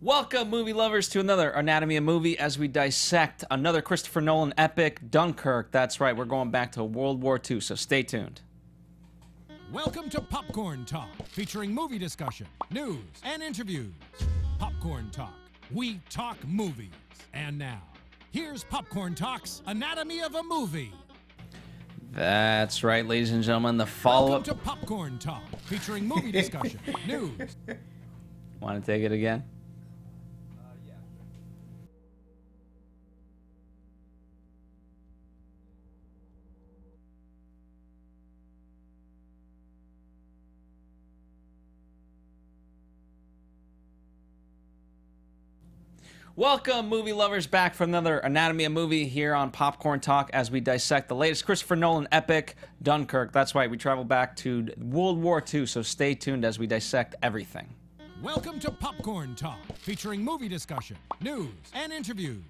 Welcome, movie lovers, to another Anatomy of Movie as we dissect another Christopher Nolan epic, Dunkirk. That's right, we're going back to World War II, so stay tuned. Welcome to Popcorn Talk, featuring movie discussion, news, and interviews. Popcorn Talk. We talk movies. And now, here's Popcorn Talk's Anatomy of a Movie. That's right, ladies and gentlemen, the follow-up... Welcome to Popcorn Talk, featuring movie discussion, news. Want to take it again? Welcome, movie lovers, back for another Anatomy of Movie here on Popcorn Talk as we dissect the latest Christopher Nolan epic, Dunkirk. That's right, we travel back to World War II, so stay tuned as we dissect everything. Welcome to Popcorn Talk, featuring movie discussion, news, and interviews.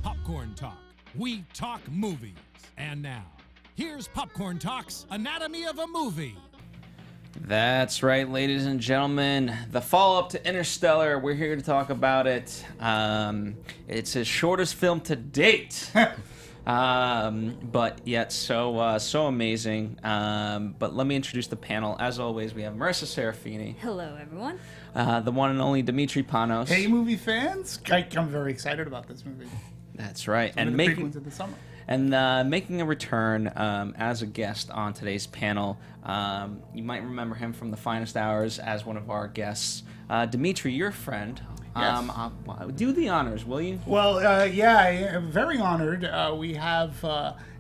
Popcorn Talk. We talk movies. And now, here's Popcorn Talk's Anatomy of a Movie. That's right, ladies and gentlemen. The follow-up to Interstellar, we're here to talk about it. It's his shortest film to date, but yet so amazing. But let me introduce the panel. As always, we have Marisa Serafini. Hello, everyone. The one and only Demetri Panos. Hey, movie fans! I'm very excited about this movie. That's right, One of the big ones of the summer. And making a return as a guest on today's panel, you might remember him from The Finest Hours as one of our guests. Demetri, your friend. Yes. Do the honors, will you? Well, yeah, I am very honored. We have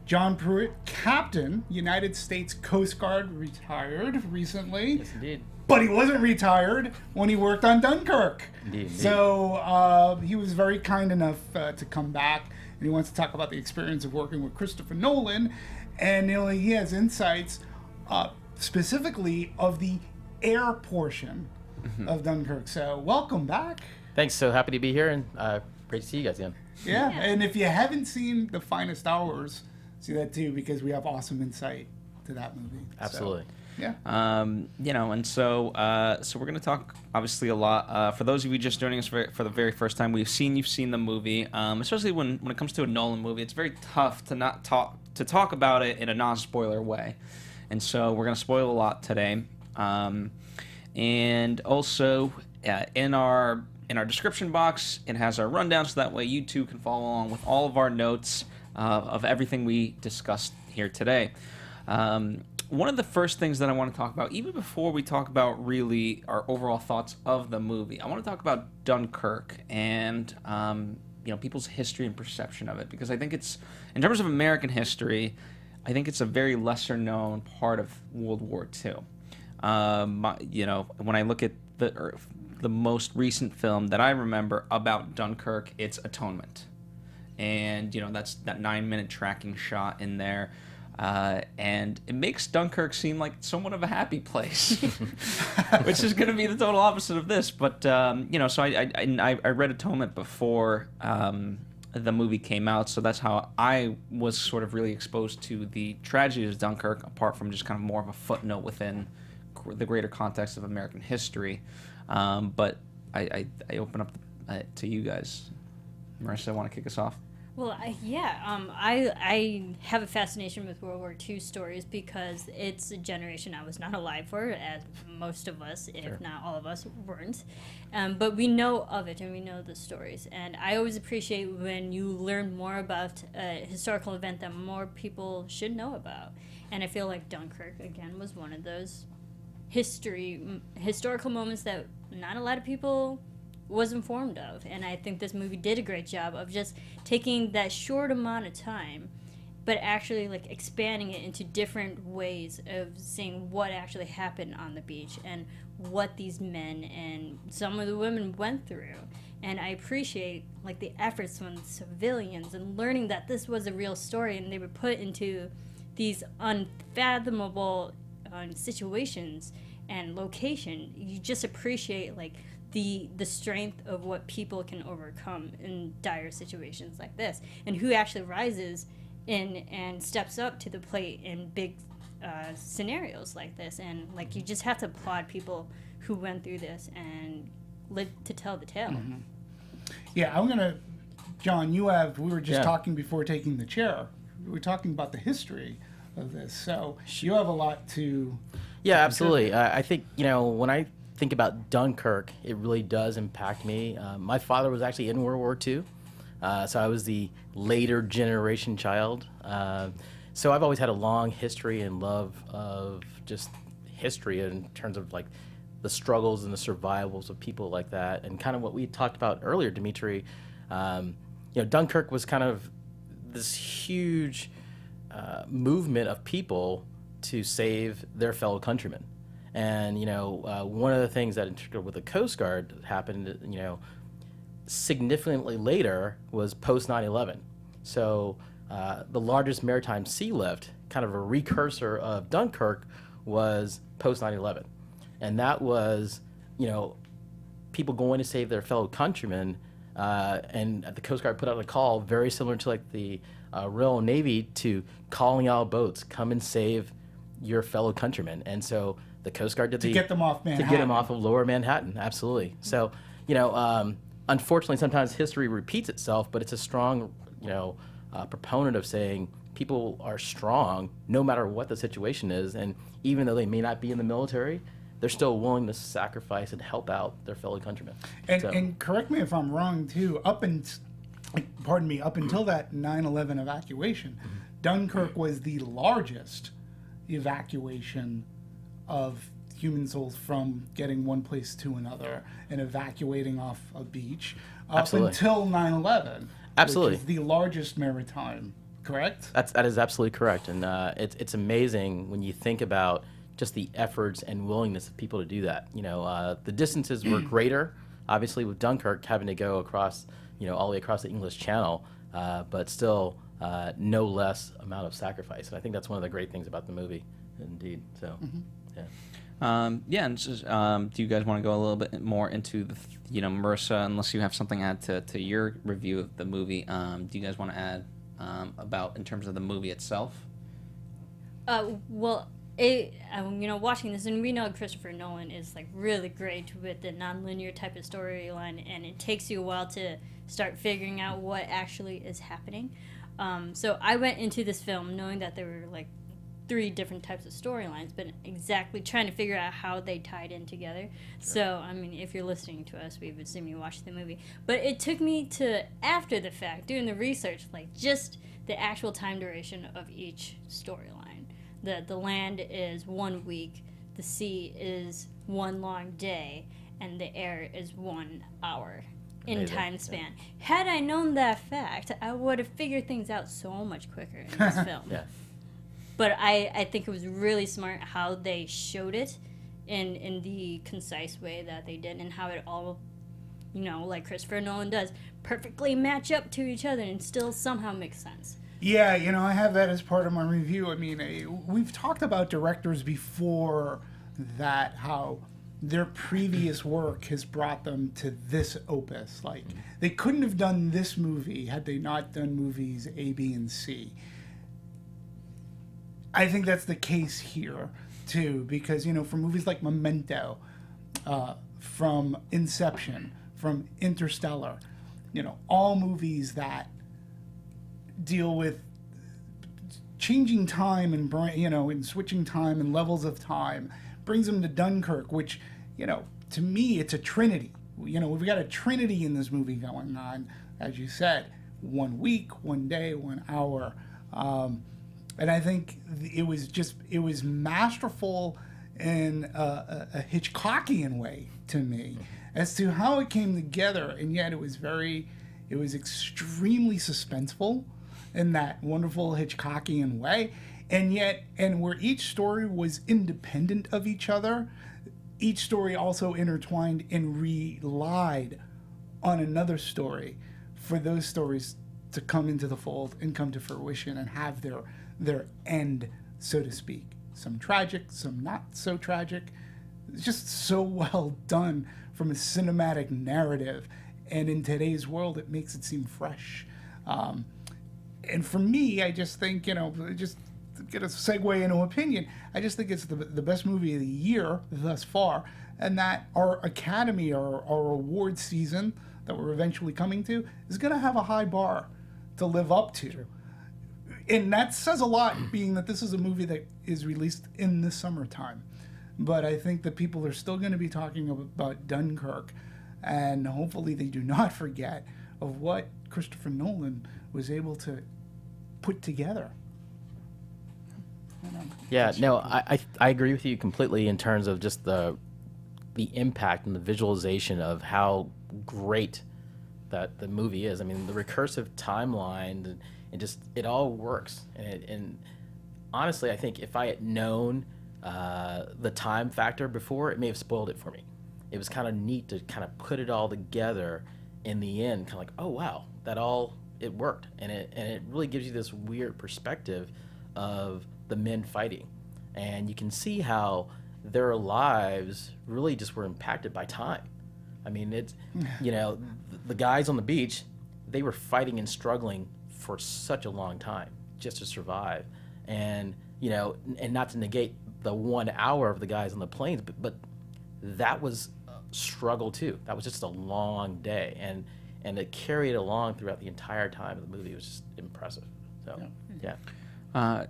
John Pruitt, Captain, United States Coast Guard, retired recently. Yes, indeed. But he wasn't retired when he worked on Dunkirk. Indeed. So he was very kind enough to come back. And he wants to talk about the experience of working with Christopher Nolan. And he has insights specifically of the air portion of Dunkirk. So welcome back. Thanks. So happy to be here, and great to see you guys again. Yeah, and if you haven't seen The Finest Hours, see that too, because we have awesome insight to that movie. Absolutely. So, yeah. And so we're going to talk obviously a lot. For those of you just joining us for the very first time, you've seen the movie. Especially when it comes to a Nolan movie, it's very tough to talk about it in a non-spoiler way. And so we're going to spoil a lot today. And also in our description box, it has our rundown, so that way you too can follow along with all of our notes of everything we discussed here today. One of the first things that I want to talk about, even before we talk about really our overall thoughts of the movie, I want to talk about Dunkirk and people's history and perception of it, because I think it's, in terms of American history, I think it's a very lesser known part of World War II. When I look at the most recent film that I remember about Dunkirk, it's Atonement, and that's that 9-minute tracking shot in there. And it makes Dunkirk seem like somewhat of a happy place, which is going to be the total opposite of this. But so I read Atonement before the movie came out, so that's how I was sort of really exposed to the tragedies of Dunkirk, apart from just kind of more of a footnote within the greater context of American history. But I open up to you guys. Marisa, want to kick us off? Well, I have a fascination with World War II stories because it's a generation I was not alive for, as most of us, if not all of us, weren't. But we know of it, and we know the stories. And I always appreciate when you learn more about a historical event that more people should know about. And I feel like Dunkirk, again, was one of those historical moments that not a lot of people was informed of. And I think this movie did a great job of just taking that short amount of time but actually expanding it into different ways of seeing what actually happened on the beach and what these men and some of the women went through. And I appreciate the efforts from the civilians and learning that this was a real story and they were put into these unfathomable situations and location. You just appreciate the strength of what people can overcome in dire situations like this, and who actually rises in and steps up to the plate in big scenarios like this. And you just have to applaud people who went through this and lived to tell the tale. Yeah, I'm gonna, John. We were just Yeah. talking before taking the chair. We were talking about the history of this, so you have a lot to. Yeah, absolutely. I think, when I think about Dunkirk, it really does impact me. My father was actually in World War II, so I was the later generation child. So I've always had a long history and love of just history in terms of like the struggles and the survivals of people like that, and kind of what we talked about earlier, Demetri. Dunkirk was kind of this huge movement of people to save their fellow countrymen. And, one of the things that in particular with the Coast Guard happened, significantly later was post 9/11. So the largest maritime sea lift, kind of a precursor of Dunkirk, was post 9/11. And that was, people going to save their fellow countrymen. And the Coast Guard put out a call very similar to like the Royal Navy to calling out boats, come and save your fellow countrymen. And so the Coast Guard did To get them off Manhattan. To get them off of lower Manhattan, absolutely. So, unfortunately, sometimes history repeats itself, but it's a strong, proponent of saying people are strong no matter what the situation is. And even though they may not be in the military, they're still willing to sacrifice and help out their fellow countrymen. And correct me if I'm wrong, too, up until that 9/11 evacuation, Dunkirk was the largest evacuation of human souls from getting one place to another and evacuating off a beach up until 9/11. Absolutely. Which is the largest maritime, correct? That is absolutely correct. And it's amazing when you think about just the efforts and willingness of people to do that. The distances were greater, obviously, with Dunkirk having to go across, all the way across the English Channel, but still no less amount of sacrifice. And I think that's one of the great things about the movie, indeed. So, And just, do you guys want to go a little bit more into the, Marisa, unless you have something to add to your review of the movie, do you guys want to add about in terms of the movie itself? Watching this, and we know Christopher Nolan is like really great with the non-linear type of storyline, and it takes you a while to start figuring out what actually is happening. So I went into this film knowing that there were like 3 different types of storylines, but exactly trying to figure out how they tied in together. Sure. So, I mean, if you're listening to us, we've assumed you watched the movie. But it took me to, after the fact, doing the research, like just the actual time duration of each storyline. The land is 1 week, the sea is 1 long day, and the air is 1 hour in time span. Yeah. Had I known that fact, I would have figured things out so much quicker in this film. Yeah. But I think it was really smart how they showed it in the concise way that they did, and how it all, like Christopher Nolan does, perfectly match up to each other and still somehow make sense. Yeah, I have that as part of my review. I mean, we've talked about directors before that, how their previous work has brought them to this opus. Like, they couldn't have done this movie had they not done movies A, B, and C. I think that's the case here, too, because, for movies like Memento, from Inception, from Interstellar, all movies that deal with changing time and, and switching time and levels of time, brings them to Dunkirk, which, to me, it's a trinity. We've got a trinity in this movie going on, as you said, 1 week, 1 day, 1 hour. And I think it was masterful in a Hitchcockian way to me as to how it came together, and yet it was extremely suspenseful in that wonderful Hitchcockian way, and where each story was independent of each other, each story also intertwined and relied on another story for those stories to come into the fold and come to fruition and have their end, so to speak. Some tragic, some not so tragic. It's just so well done from a cinematic narrative, and in today's world, it makes it seem fresh. And for me, I just think, just to get a segue into opinion, I just think it's the best movie of the year thus far, and that our Academy, our award season that we're eventually coming to is going to have a high bar to live up to. Sure. And that says a lot, being that this is a movie that is released in the summertime. But I think that people are still going to be talking about Dunkirk, and hopefully they do not forget of what Christopher Nolan was able to put together. Yeah, no, I agree with you completely in terms of just the impact and the visualization of how great that the movie is. I mean, the recursive timeline, and just it all works. And honestly, I think if I had known the time factor before, it may have spoiled it for me. It was kind of neat to kind of put it all together in the end, kind of like, oh wow, it worked, and it really gives you this weird perspective of the men fighting, and you can see how their lives really just were impacted by time. I mean, it's, you know, the guys on the beach, they were fighting and struggling for such a long time just to survive, and you know, and not to negate the 1 hour of the guys on the planes, but that was struggle too. That was just a long day, and it carried along throughout the entire time of the movie. It was just impressive. So yeah.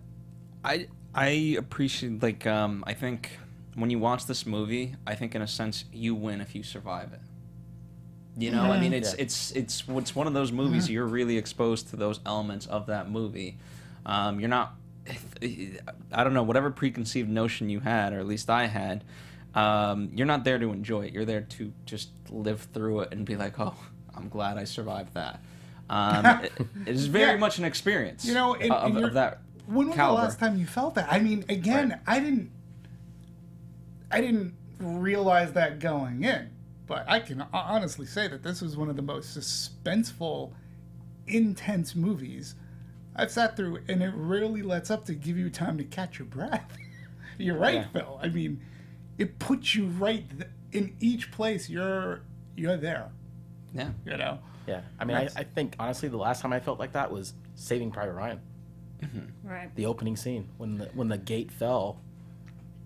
I appreciate, like, I think when you watch this movie, I think in a sense you win if you survive it. You know, I mean, it's one of those movies you're really exposed to those elements of that movie. You're not, I don't know, whatever preconceived notion you had, or at least I had, you're not there to enjoy it. You're there to just live through it and be like, oh, I'm glad I survived that. It is very much an experience, you know, of that. When was caliber. the last time you felt that? I mean, again, right. I didn't realize that going in, but I can honestly say that this was one of the most suspenseful, intense movies I've sat through, and it rarely lets up to give you time to catch your breath. You're right, Phil. I mean, it puts you right in each place. You're there. Yeah. You know. Yeah. I mean, I think honestly, the last time I felt like that was Saving Private Ryan. Mm-hmm. Right. The opening scene when the gate fell,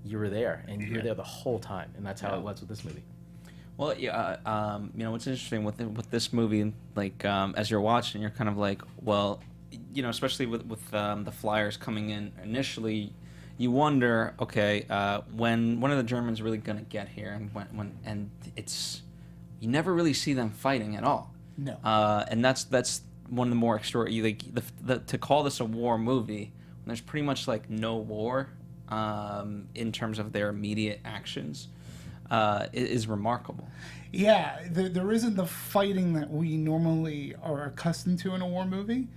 you were there, and you were there the whole time, and that's how it was with this movie. Well, yeah. You know, what's interesting with this movie, like, as you're watching, you're kind of like, well, you know, especially with the flyers coming in initially, you wonder, okay, when are the Germans really gonna get here, and it's, you never really see them fighting at all. No. And that's one of the more extraordinary, like, to call this a war movie when there's pretty much like no war in terms of their immediate actions is remarkable. Yeah, there isn't the fighting that we normally are accustomed to in a war movie.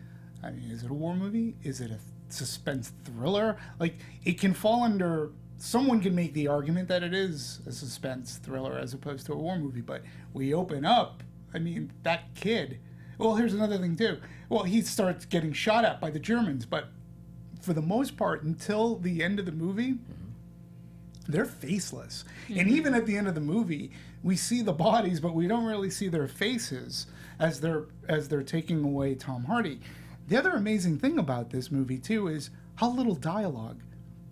I mean, is it a war movie? Is it a suspense thriller? Like, it can fall under, someone can make the argument that it is a suspense thriller as opposed to a war movie, but we open up, I mean, that kid. Well, here's another thing, too. Well, he starts getting shot at by the Germans, but for the most part, until the end of the movie, they're faceless. And even at the end of the movie, we see the bodies, but we don't really see their faces as they're taking away Tom Hardy. The other amazing thing about this movie, too, is how little dialogue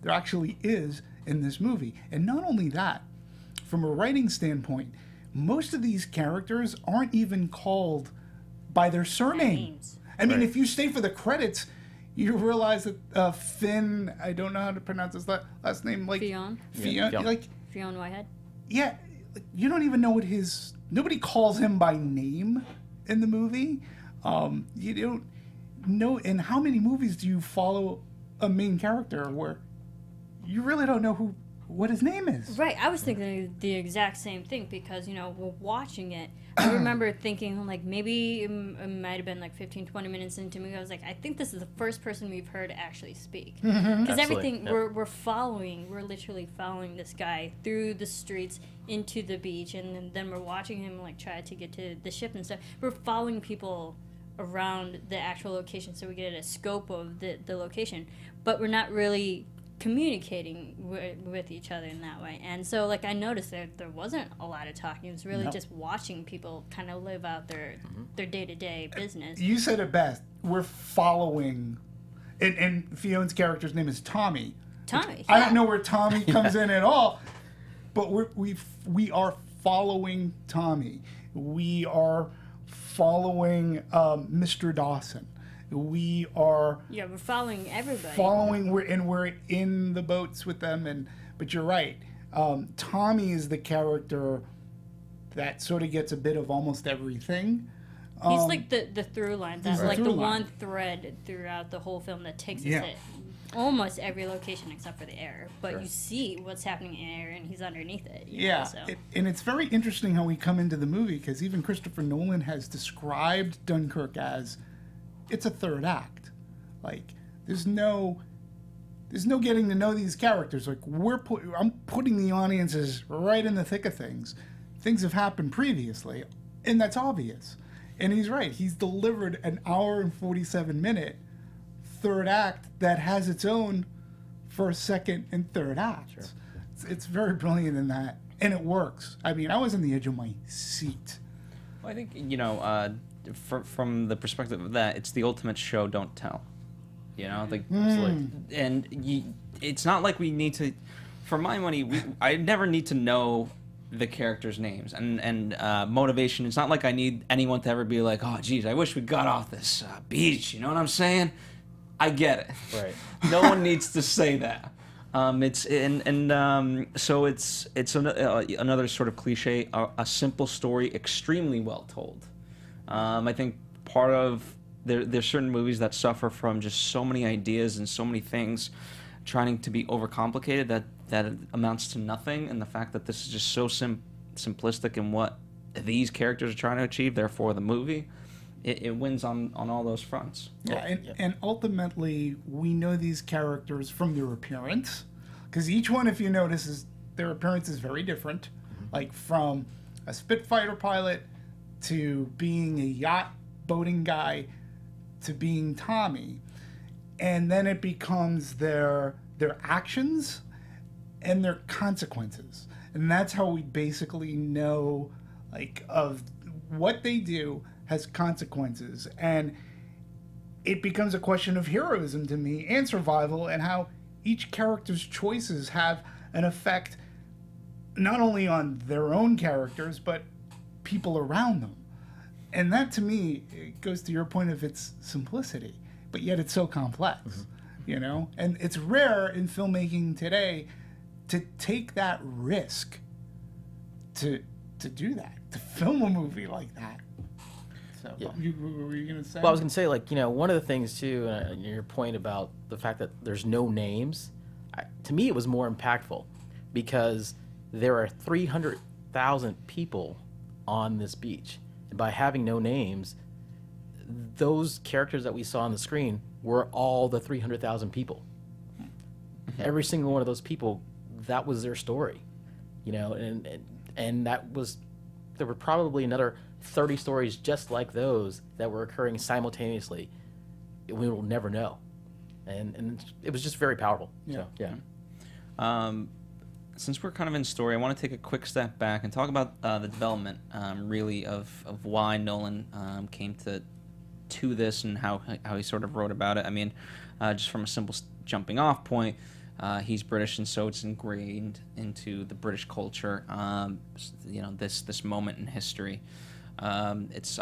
there actually is in this movie. And not only that, from a writing standpoint, most of these characters aren't even called by their surname. I mean, if you stay for the credits, you realize that Finn, I don't know how to pronounce his last name, like Fionn, like Fionn Whitehead. Yeah, you don't even know what nobody calls him by name in the movie. You don't know. In how many movies do you follow a main character where you really don't know what his name is? Right, I was thinking the exact same thing because, you know, we're watching it. I remember thinking, like, maybe it might have been like 15, 20 minutes into me. I was like, I think this is the first person we've heard actually speak. Because everything, we're literally following this guy through the streets into the beach, and then we're watching him, like, try to get to the ship and stuff. We're following people around the actual location so we get a scope of the location. But we're not really communicating with each other in that way, and so, like, I noticed that there wasn't a lot of talking. It was really just watching people kind of live out their day-to-day business. You said it best. We're following, and Fionn's character's name is Tommy. I don't know where Tommy comes in at all, but we are following Tommy. We are following Mr. Dawson. We are we're following everybody. We're in the boats with them, but you're right. Tommy is the character that sort of gets a bit of almost everything. He's like the through line. That's like the one line. thread throughout the whole film that takes us to almost every location except for the air. But you see what's happening in air, and he's underneath it. You know, so. And it's very interesting how we come into the movie, because even Christopher Nolan has described Dunkirk as it's a third act. Like, there's no getting to know these characters. Like, I'm putting the audiences right in the thick of things. Things have happened previously, and that's obvious. And he's right. He's delivered an hour and 47-minute third act that has its own first, second, and third acts. Sure. It's very brilliant in that, and it works. I mean, I was on the edge of my seat. Well, I think, you know, from the perspective of that, it's the ultimate show, don't tell. You know, like, and it's not like we need to. For my money, I never need to know the characters' names and motivation. It's not like I need anyone to ever be like, oh, geez, I wish we got off this beach. You know what I'm saying? I get it. Right. No one needs to say that. So it's another sort of cliche, a simple story, extremely well told. I think part of there's certain movies that suffer from just so many ideas and so many things trying to be overcomplicated that it amounts to nothing, and the fact that this is just so simplistic in what these characters are trying to achieve, therefore the movie, it wins on all those fronts. And ultimately, we know these characters from their appearance, because each one, if you notice, their appearance is very different. Like, from a Spitfire pilot to being a yacht boating guy to being Tommy, and then it becomes their actions and their consequences, and that's how we basically know, like, of what they do has consequences, and it becomes a question of heroism to me and survival, and how each character's choices have an effect not only on their own characters but people around them. And that, to me, it goes to your point of its simplicity, but yet it's so complex, you know? And it's rare in filmmaking today to take that risk to do that, to film a movie like that. So, what were you going to say? Well, I was going to say, like, you know, one of the things, too, your point about the fact that there's no names, to me it was more impactful, because there are 300,000 people on this beach. By having no names, those characters that we saw on the screen were all the 300,000 people. Every single one of those people, that was their story, you know, and that was, there were probably another 30 stories just like those that were occurring simultaneously. We will never know, and it was just very powerful. Yeah. So, yeah. Since we're kind of in story, I want to take a quick step back and talk about the development, really, of why Nolan came to this and how he sort of wrote about it. I mean, just from a simple jumping off point, he's British, and so it's ingrained into the British culture. You know, this moment in history. It's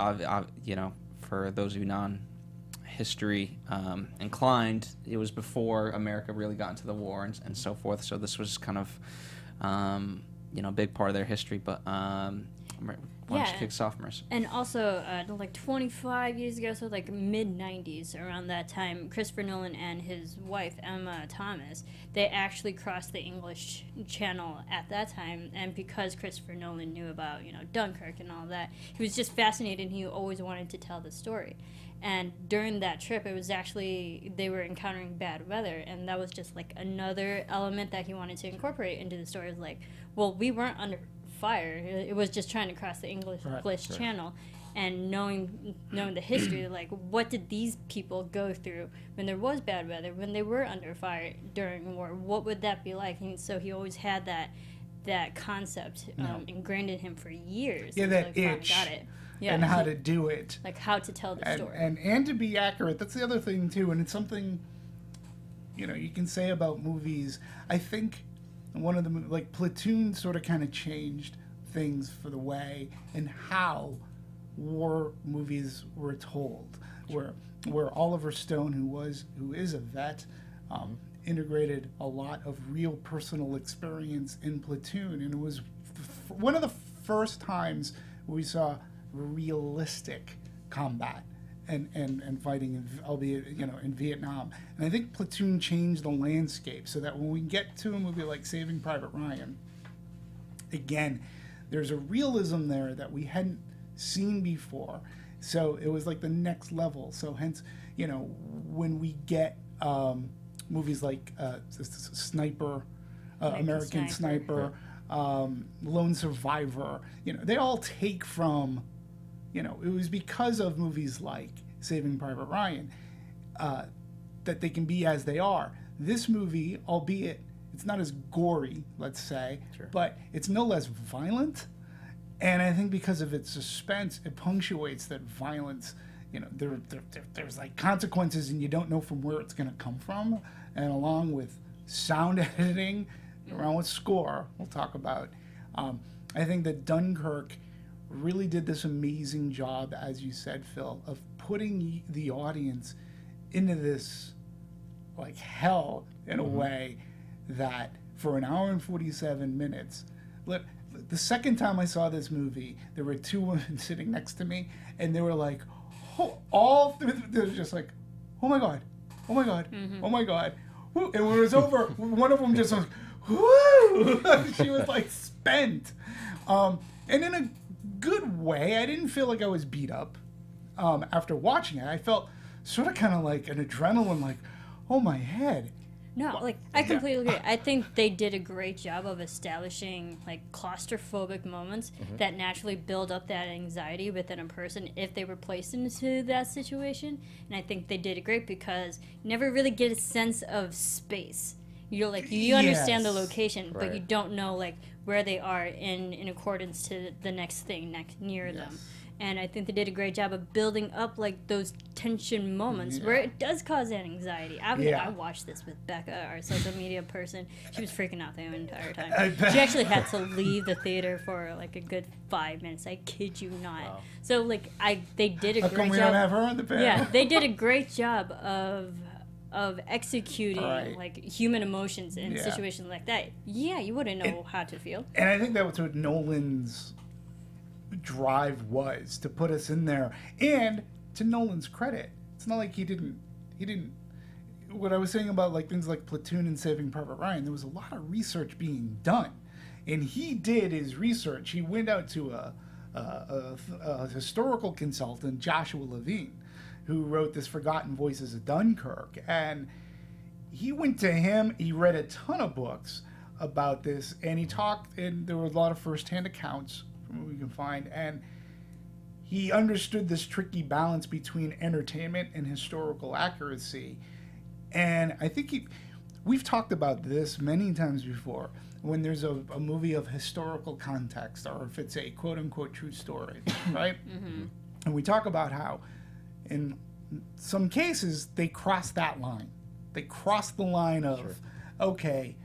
you know, for those of you non-history inclined, it was before America really got into the war and so forth. So this was kind of you know, a big part of their history. But why don't you kick us off, Marisa? And also, like 25 years ago, so like mid-90s, around that time, Christopher Nolan and his wife, Emma Thomas, they actually crossed the English Channel at that time. And because Christopher Nolan knew about, you know, Dunkirk and all that, he was just fascinated, and he always wanted to tell the story. And during that trip, it was actually, they were encountering bad weather, and that was just like another element that he wanted to incorporate into the story. It was like, well, we weren't under fire. It was just trying to cross the English Channel, and knowing the history, like, what did these people go through when there was bad weather, when they were under fire during war? What would that be like? And so he always had that concept ingrained in him for years. Yeah, that itch. Got it. Yeah, and how to do it. Like how to tell the story. And to be accurate. That's the other thing, too. And it's something, you know, you can say about movies. I think one of the, like, Platoon sort of kind of changed things for the way and how war movies were told, where Oliver Stone, who is a vet, integrated a lot of real personal experience in Platoon, and it was one of the first times we saw realistic combat and fighting, albeit in Vietnam. And I think Platoon changed the landscape so that when we get to a movie like Saving Private Ryan, again, there's a realism there that we hadn't seen before. So it was like the next level. So hence, when we get movies like Sniper, American Sniper, Lone Survivor, they all take from, it was because of movies like Saving Private Ryan that they can be as they are. This movie, albeit it's not as gory, let's say, but it's no less violent. And I think because of its suspense, it punctuates that violence. There's like consequences, and you don't know from where it's going to come from. And along with sound editing, around with score, we'll talk about. I think that Dunkirk really did this amazing job, as you said, Phil, of putting the audience into this like hell in a way that for an hour and 47 minutes. Look, the second time I saw this movie, there were two women sitting next to me, and they were like, they were just like, oh my God, oh my God, oh my God. And when it was over, one of them just was, whoo! She was like spent. And in a good way, I didn't feel like I was beat up after watching it. I felt sort of kind of like an adrenaline, like, oh my head. No, like, I completely agree. I think they did a great job of establishing, like, claustrophobic moments that naturally build up that anxiety within a person if they were placed into that situation. And I think they did it great because you never really get a sense of space. You're like, you understand the location, but you don't know, like, where they are in accordance to the next thing near them. And I think they did a great job of building up, like, those tension moments where it does cause that anxiety. I watched this with Becca, our social media person. She was freaking out the entire time. She actually had to leave the theater for, like, a good 5 minutes. I kid you not. Wow. So, like, they did a great job. How come we don't have her on the panel? Yeah, they did a great job of executing like human emotions in situations like that. Yeah, you wouldn't know how to feel. And I think that was what Nolan's drive was, to put us in there. And to Nolan's credit, it's not like he didn't what I was saying about like things like Platoon and Saving Private Ryan, there was a lot of research being done, and he did his research. He went out to a historical consultant, Joshua Levine, who wrote this Forgotten Voices of Dunkirk, and he went to him. He read a ton of books about this, and he talked, and there were a lot of first-hand accounts from what we can find, and he understood this tricky balance between entertainment and historical accuracy. And I think we've talked about this many times before, when there's a movie of historical context, or if it's a quote-unquote true story, right? And we talk about how in some cases they cross that line. They cross the line of, okay,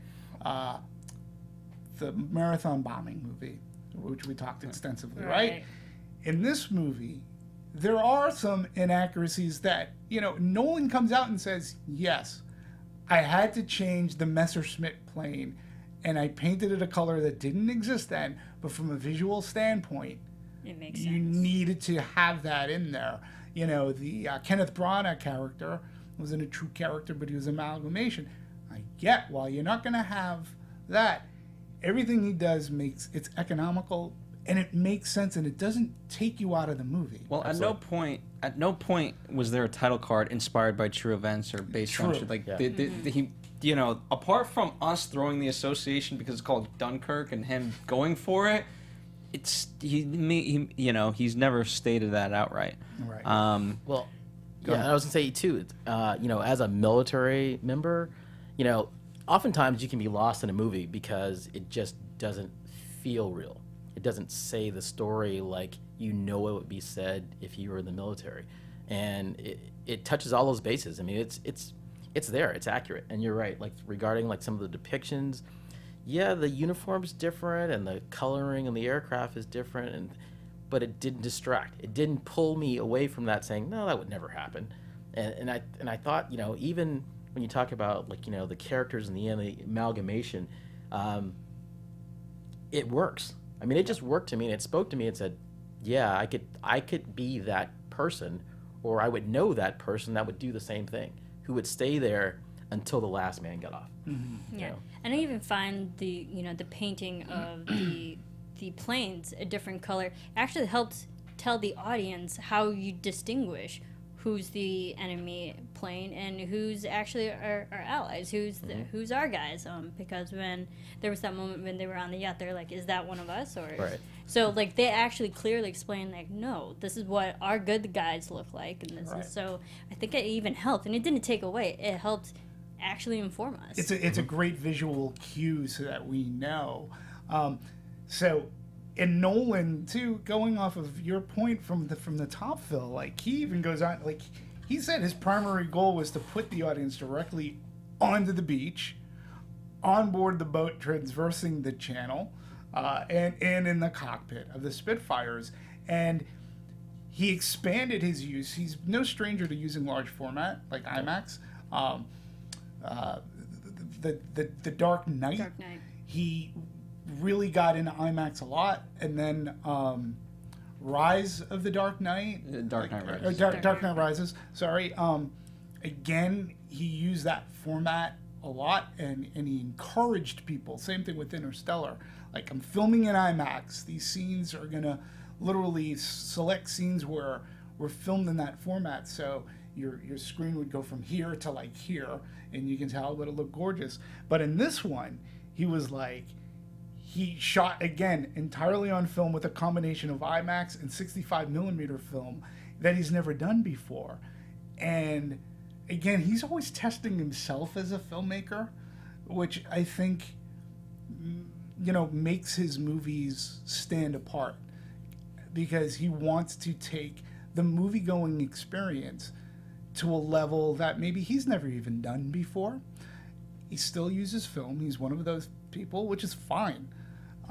the marathon bombing movie, which we talked extensively, right? In this movie, there are some inaccuracies that, Nolan comes out and says, yes, I had to change the Messerschmitt plane, and I painted it a color that didn't exist then, but from a visual standpoint, it makes you sense. Needed to have that in there. The Kenneth Branagh character wasn't a true character, but he was an amalgamation. I get, while you're not going to have that, everything he does it's economical, and it makes sense, and it doesn't take you out of the movie. Well, at no point was there a title card inspired by true events or based on shit. Like he, apart from us throwing the association because it's called Dunkirk and him going for it, he's never stated that outright. Right. I was gonna say too. As a military member, oftentimes you can be lost in a movie because it just doesn't feel real. It doesn't say the story like it would be said if you were in the military, and it touches all those bases. I mean, it's there, it's accurate, and you're right. Like regarding like some of the depictions, the uniform's different, and the coloring and the aircraft is different, but it didn't distract. It didn't pull me away from that, saying, no, that would never happen. And I thought, even when you talk about, like, the characters in the end, the amalgamation, it works. I mean, it just worked to me, and it spoke to me and said, yeah, I could be that person, or I would know that person that would do the same thing, who would stay there until the last man got off. Mm-hmm. Yeah, and I even find the painting of the planes a different color actually helps tell the audience how you distinguish who's the enemy plane and who's actually our allies, who's our guys. Because when there was that moment when they were on the yacht, they're like, "Is that one of us?" Or right. So like they actually clearly explain, like, "No, this is what our good guys look like," and this right. is so. I think it even helped, and it didn't take away. It helped actually inform us. It's a great visual cue so that we know. So in Nolan too, going off of your point from the top, Phil, like he even goes on, like he said his primary goal was to put the audience directly onto the beach, on board the boat traversing the channel, and in the cockpit of the Spitfires. And he expanded his use. He's no stranger to using large format like IMAX. The Dark Knight. He really got into IMAX a lot, and then Rise of the Dark Knight. Dark Knight Rises. Dark Knight Rises. Sorry. Again, he used that format a lot, and he encouraged people. Same thing with Interstellar. Like, I'm filming in IMAX. These scenes are gonna literally select scenes where were filmed in that format, so your screen would go from here to like here, and you can tell it would look gorgeous. But in this one, he was like, he shot again entirely on film with a combination of IMAX and 65mm film that he's never done before. And again, he's always testing himself as a filmmaker, which I think, makes his movies stand apart, because he wants to take the movie-going experience to a level that maybe he's never even done before. He still uses film. He's one of those people, which is fine.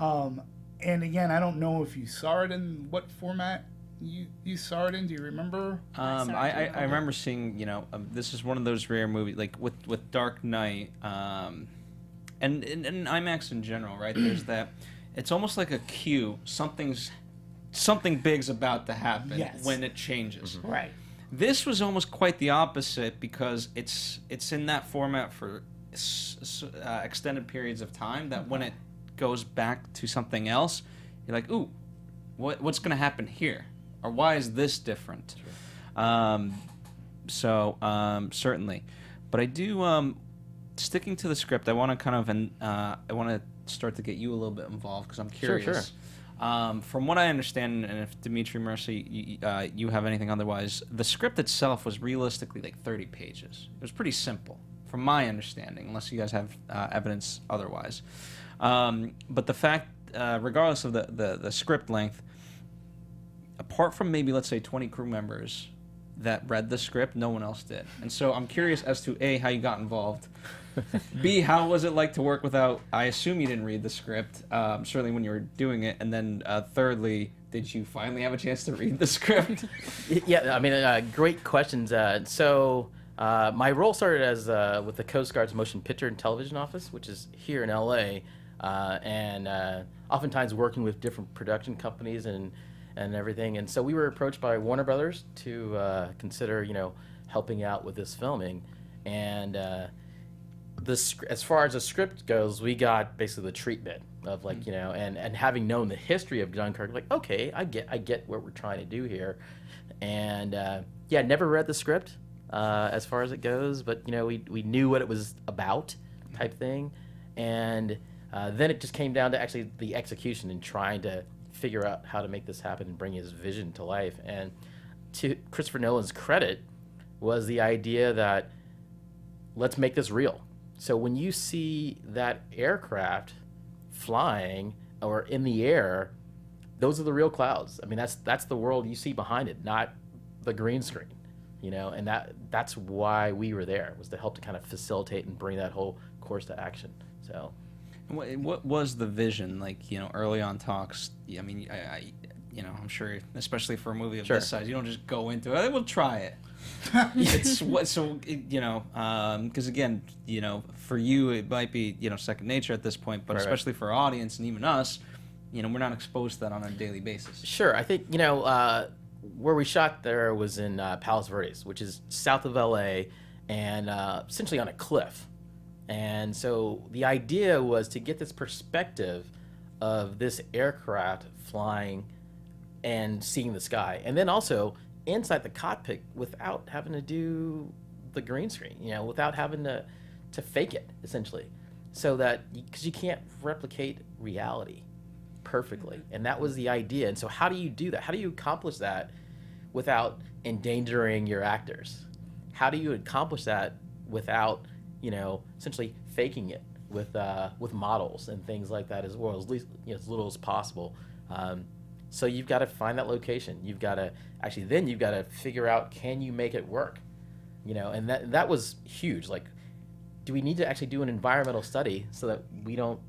And again, I don't know if you saw it in what format you saw it in. Do you remember? I remember seeing, this is one of those rare movies, like with Dark Knight, and IMAX in general, right? There's that, it's almost like a cue. Something big's about to happen when it changes. Mm-hmm. Right. This was almost quite the opposite, because it's in that format for extended periods of time, that when it goes back to something else, you're like, ooh, what's going to happen here? Or why is this different? Sure. Certainly. But I do, sticking to the script, I want to kind of, I want to start to get you a little bit involved, because I'm curious. Sure. From what I understand, and if Demetri, Marisa, you have anything otherwise, the script itself was realistically like 30 pages. It was pretty simple, from my understanding, unless you guys have evidence otherwise. But the fact, regardless of the script length, apart from maybe, let's say, 20 crew members that read the script, no one else did. And so I'm curious as to, A, how you got involved, B, how was it like to work without, I assume you didn't read the script, certainly when you were doing it, and then thirdly, did you finally have a chance to read the script? Yeah, I mean, great questions. So my role started as with the Coast Guard's Motion Picture and Television Office, which is here in LA, and oftentimes working with different production companies and everything. And so we were approached by Warner Brothers to consider, helping out with this filming. And as far as the script goes, we got basically the treatment of like, and having known the history of Dunkirk, like, okay, I get what we're trying to do here. And never read the script as far as it goes, but we knew what it was about, type thing. And then it just came down to actually the execution and trying to figure out how to make this happen and bring his vision to life. And to Christopher Nolan's credit was the idea that let's make this real. So when you see that aircraft flying or in the air, those are the real clouds. I mean, that's the world you see behind it, not the green screen, and that's why we were there, was to help to kind of facilitate and bring that whole course to action. So What was the vision, like, early on talks? I mean, you know, I'm sure, especially for a movie of Sure. this size, you don't just go into it. We'll try it. It's what so you know, because again, you know, for you it might be, you know, second nature at this point, but Right. especially for our audience and even us, you know, we're not exposed to that on a daily basis. Sure. I think, you know, where we shot there was in Palos Verdes, which is south of LA, and essentially on a cliff. And so the idea was to get this perspective of this aircraft flying and seeing the sky, and then also inside the cockpit without having to do the green screen, you know, without having to fake it, essentially, so that because you can't replicate reality perfectly, and that was the idea. And so how do you do that? How do you accomplish that without endangering your actors? How do you accomplish that without, you know, essentially faking it with models and things like that as well, as least, you know, as little as possible. So you've got to find that location. You've got to you've got to figure out, can you make it work? You know, and that was huge. Like, do we need to actually do an environmental study so that we don't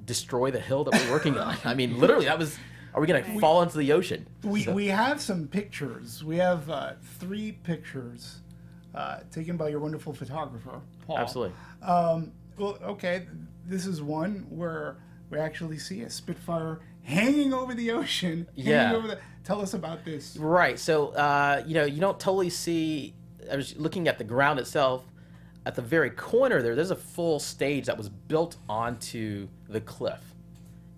destroy the hill that we're working on? I mean, literally, that was. Are we going to fall into the ocean? We have some pictures. We have 3 pictures taken by your wonderful photographer, Paul. Absolutely. Well, okay, this is one where we actually see a Spitfire hanging over the ocean. Yeah. Tell us about this. Right. So, you know, you don't totally see. I was looking at the ground itself. At the very corner there's a full stage that was built onto the cliff,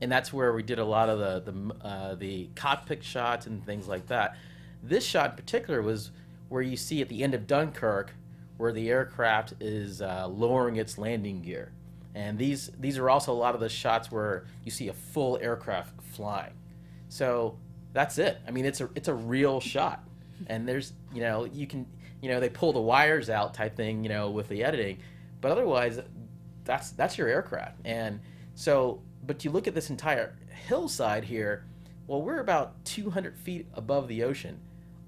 and that's where we did a lot of the cockpit shots and things like that. This shot in particular was where you see at the end of Dunkirk, where the aircraft is lowering its landing gear, and these are also a lot of the shots where you see a full aircraft flying. So that's it. I mean, it's a real shot, and there's, you know, you can, you know, they pull the wires out type thing, you know, with the editing, but otherwise that's your aircraft. And so, but you look at this entire hillside here, well, we're about 200 feet above the ocean,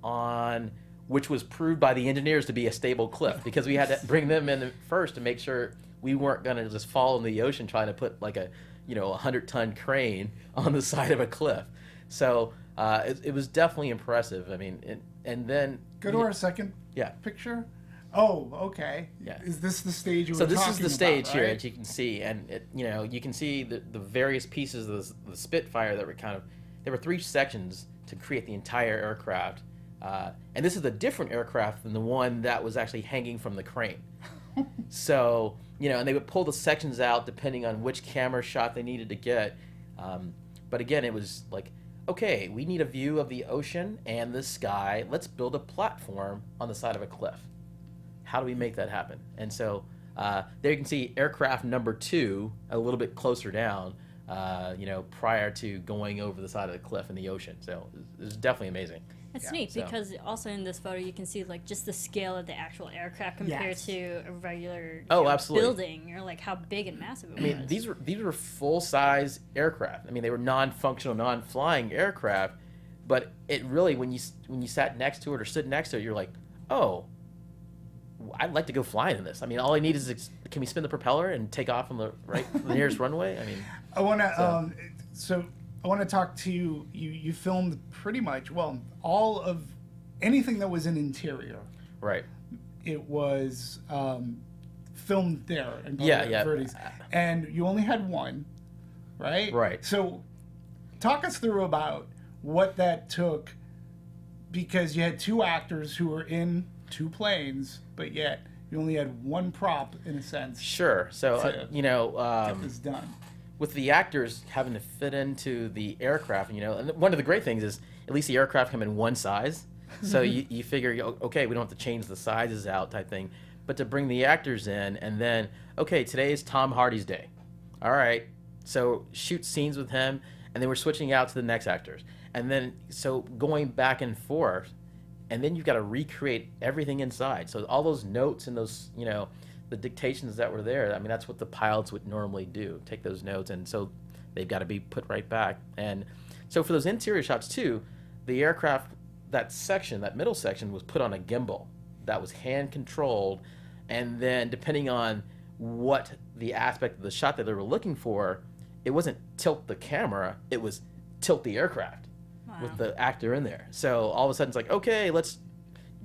on which was proved by the engineers to be a stable cliff, because we had to bring them in first to make sure we weren't going to just fall in the ocean trying to put like a, you know, 100-ton crane on the side of a cliff. So it was definitely impressive. I mean, and then Go to our second picture. Oh, okay. Yeah. Is this the stage you were So talking this is the stage about, here, right? as you can see, and it, you know, you can see the various pieces of the Spitfire that were there were 3 sections to create the entire aircraft, and this is a different aircraft than the one that was actually hanging from the crane. So, you know, and they would pull the sections out depending on which camera shot they needed to get, but again, it was like, okay, we need a view of the ocean and the sky. Let's build a platform on the side of a cliff. How do we make that happen? And so there you can see aircraft number 2 a little bit closer down, you know, prior to going over the side of the cliff in the ocean. So it was definitely amazing. It's neat because also in this photo you can see like just the scale of the actual aircraft compared to a regular building, or like how big and massive it was. I mean, these were full-size aircraft. I mean, they were non-functional, non-flying aircraft, but it really, when you sat next to it or stood next to it, you're like, oh, I'd like to go flying in this. I mean, all I need is, can we spin the propeller and take off on the nearest runway? I mean, I want to so I want to talk to you. You filmed pretty much, well, all of anything that was in interior. Right. It was filmed there. In Yeah. Verdes. And you only had one, right? Right. So talk us through about what that took, because you had 2 actors who were in 2 planes, but yet you only had 1 prop in a sense. Sure. So, you know, Get this done. with the actors having to fit into the aircraft, you know, and one of the great things is at least the aircraft come in one size. So you figure, okay, we don't have to change the sizes out type thing. But to bring the actors in, and then, okay, today is Tom Hardy's day. All right, so shoot scenes with him, and then we're switching out to the next actors. And then, so going back and forth, and then you've got to recreate everything inside. So all those notes and those, you know, the dictations that were there, I mean, that's what the pilots would normally do, take those notes, and so they've got to be put right back. And so for those interior shots too, the aircraft, that middle section was put on a gimbal that was hand controlled, and then depending on what the aspect of the shot that they were looking for, it wasn't tilt the camera, it was tilt the aircraft. Wow. with the actor in there. So all of a sudden it's like, okay, let's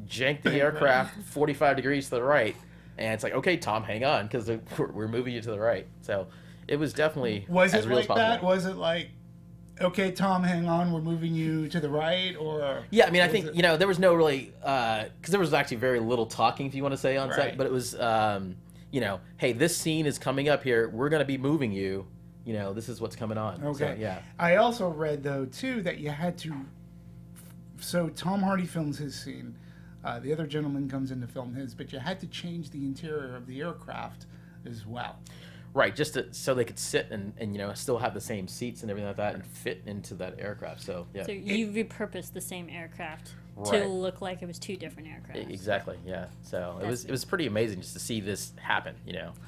jank the aircraft 45 degrees to the right. And it's like, okay, Tom, hang on, because we're moving you to the right. So it was definitely as real as possible. that? Was it like, okay, Tom, hang on, we're moving you to the right? Or yeah, I mean, I think, there was no really, because there was actually very little talking, if you want to say, on set. But it was, hey, this scene is coming up here. We're going to be moving you. This is what's coming on. Okay. So, yeah. I also read, though, too, that you had to... So Tom Hardy films his scene. The other gentleman comes in to film his, but you had to change the interior of the aircraft as well. Right, just so they could sit and still have the same seats and everything like that and fit into that aircraft. So, yeah. So you repurposed the same aircraft Right. to look like it was two different aircraft. Exactly, yeah. So it was pretty amazing just to see this happen,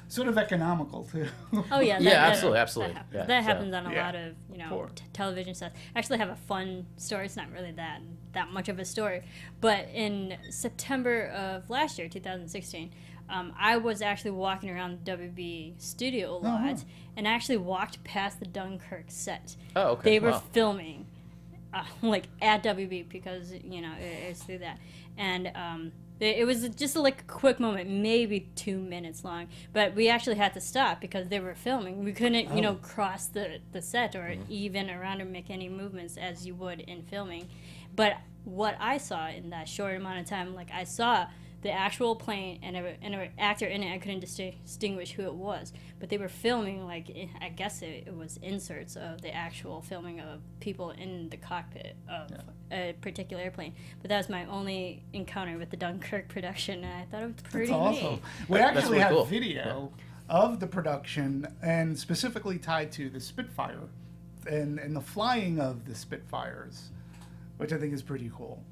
Sort of economical, too. Oh yeah, absolutely. That happens on a lot of Sure. television stuff. I actually have a fun story. It's not really that much of a story, but in September of last year, 2016, I was actually walking around the WB studio a lot, and actually walked past the Dunkirk set. Oh, okay. They were filming, at WB because it's through that, and it was just a quick moment, maybe 2 minutes long, but we actually had to stop because they were filming. We couldn't cross the set or even around or make any movements as you would in filming. But what I saw in that short amount of time, I saw the actual plane and an actor in it. I couldn't distinguish who it was, but they were filming I guess it was inserts of the actual filming of people in the cockpit of a particular airplane. But that was my only encounter with the Dunkirk production, and I thought it was pretty That's awesome. neat. We actually have cool. video of the production, and specifically tied to the Spitfire and the flying of the Spitfires, which I think is pretty cool.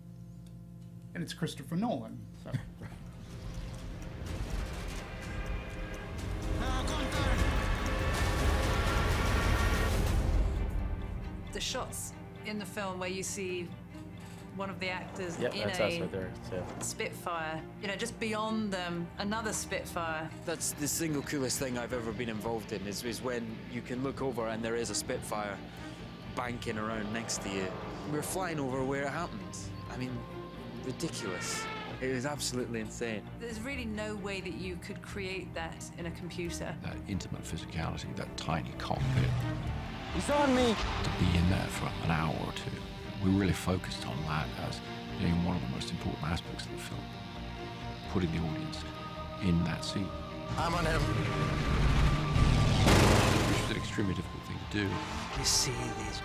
And it's Christopher Nolan. So. The shots in the film where you see one of the actors Yep, in that's a us right there. So. Spitfire, just beyond them, another Spitfire. That's the single coolest thing I've ever been involved in, is when you can look over and there is a Spitfire banking around next to you. We're flying over where it happened. I mean, ridiculous. It was absolutely insane. There's really no way that you could create that in a computer. That intimate physicality, that tiny cockpit. He's on me! To be in there for an hour or two, we really focused on that as being one of the most important aspects of the film. Putting the audience in that seat. I'm on him. Which was an extremely difficult thing to do. You see these,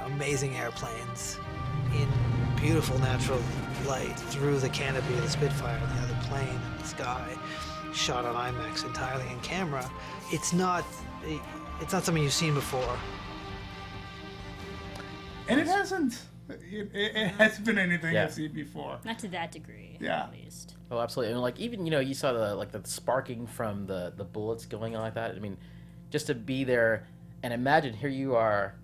amazing airplanes in beautiful natural light through the canopy of the Spitfire and the other plane in the sky, shot on IMAX entirely in camera. It's not something you've seen before. And it hasn't. It hasn't been anything I've seen before. Not to that degree, at least. Oh, absolutely. And even you saw the sparking from the bullets going on like that. I mean, just to be there and imagine here you are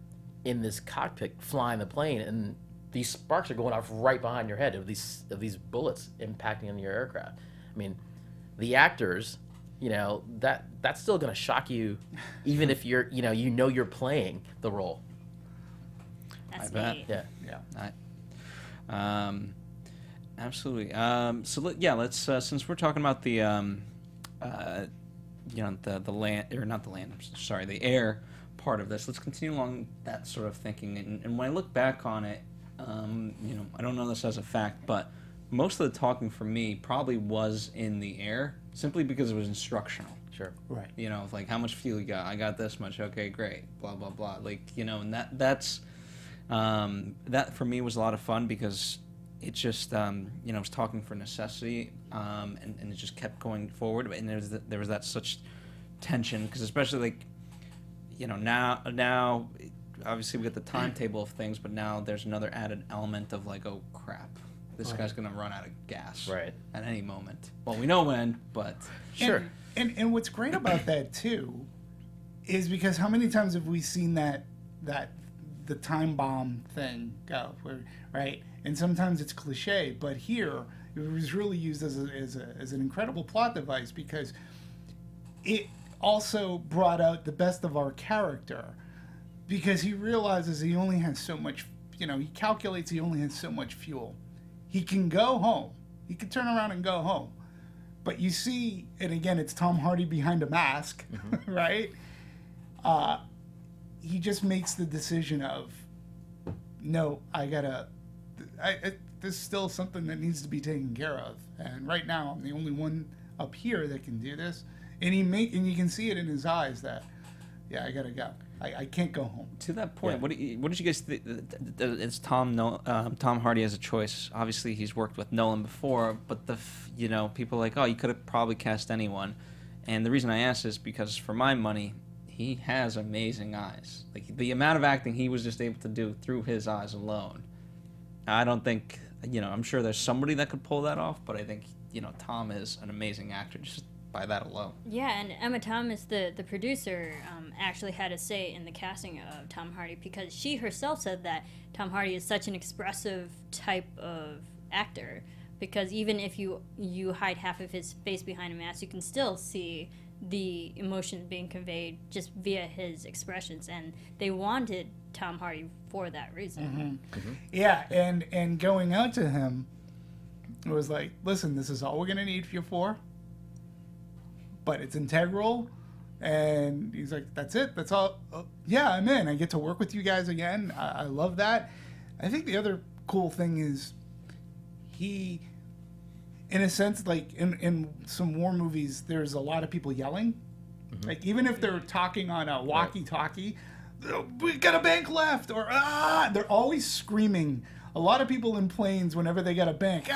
in this cockpit flying the plane, and these sparks are going off right behind your head of these bullets impacting on your aircraft. I mean, the actors, that's still going to shock you, even if you're you're playing the role. That's bet. neat. Yeah. Absolutely. Let's since we're talking about the the land, or not the land, sorry, the air part of this, let's continue along that sort of thinking. And when I look back on it, I don't know this as a fact, but most of the talking for me probably was in the air, simply because it was instructional. Sure. Right. How much fuel you got? I got this much. Okay, great. Blah blah blah. And that's that for me was a lot of fun, because it just it was talking for necessity, and it just kept going forward, and there was that such tension, because especially now obviously we get the timetable of things, but now there's another added element of oh crap, this guy's gonna run out of gas at any moment. Well, we know when, but sure. And what's great about that too is because how many times have we seen that the time bomb thing go, right? And sometimes it's cliche, but here it was really used as an incredible plot device, because it also brought out the best of our character, because he realizes he only has so much he calculates he only has so much fuel. He can go home. He can turn around and go home. But you see, and again, it's Tom Hardy behind a mask, right? He just makes the decision of, no, there's still something that needs to be taken care of. And right now, I'm the only one up here that can do this. And you can see it in his eyes that, yeah, I gotta go. I can't go home. To that point, what did you guys think? It's Tom Hardy as a choice. Obviously, he's worked with Nolan before, but people are like, oh, you could have probably cast anyone. And the reason I ask is because, for my money, he has amazing eyes. Like, the amount of acting he was just able to do through his eyes alone. I don't think, I'm sure there's somebody that could pull that off, but I think, Tom is an amazing actor just by that alone. Yeah, and Emma Thomas, the producer, actually had a say in the casting of Tom Hardy, because she herself said that Tom Hardy is such an expressive type of actor, because even if you hide half of his face behind a mask, you can still see the emotion being conveyed just via his expressions, and they wanted Tom Hardy for that reason. Yeah, and going out to him, it was like, listen, this is all we're gonna need you for, but it's integral. And he's like, that's it, that's all. Yeah, I'm in. I get to work with you guys again. I love that. I think the other cool thing is he, in a sense, like in some war movies, there's a lot of people yelling. Like, even if they're talking on a walkie-talkie, we got a bank left, or they're always screaming. A lot of people in planes, whenever they got a bank,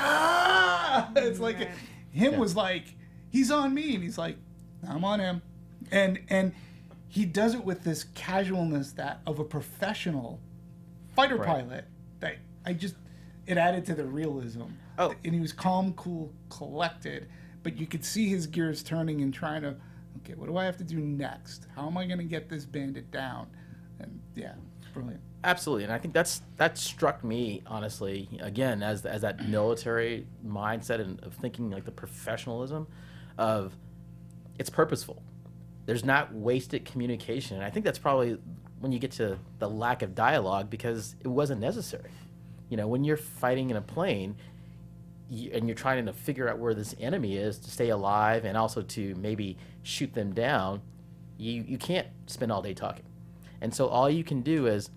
it's like, him was like, he's on me, and he's like, I'm on him. And he does it with this casualness that of a professional fighter pilot that it added to the realism. And he was calm, cool, collected, but you could see his gears turning and trying to, okay, what do I have to do next? How am I going to get this bandit down? And yeah, brilliant. Absolutely, and I think that struck me, honestly, again, as that military mindset and of thinking, like, the professionalism of, it's purposeful. There's not wasted communication. And I think that's probably when you get to the lack of dialogue, because it wasn't necessary. When you're fighting in a plane and you're trying to figure out where this enemy is to stay alive and also to maybe shoot them down, you can't spend all day talking. And so all you can do is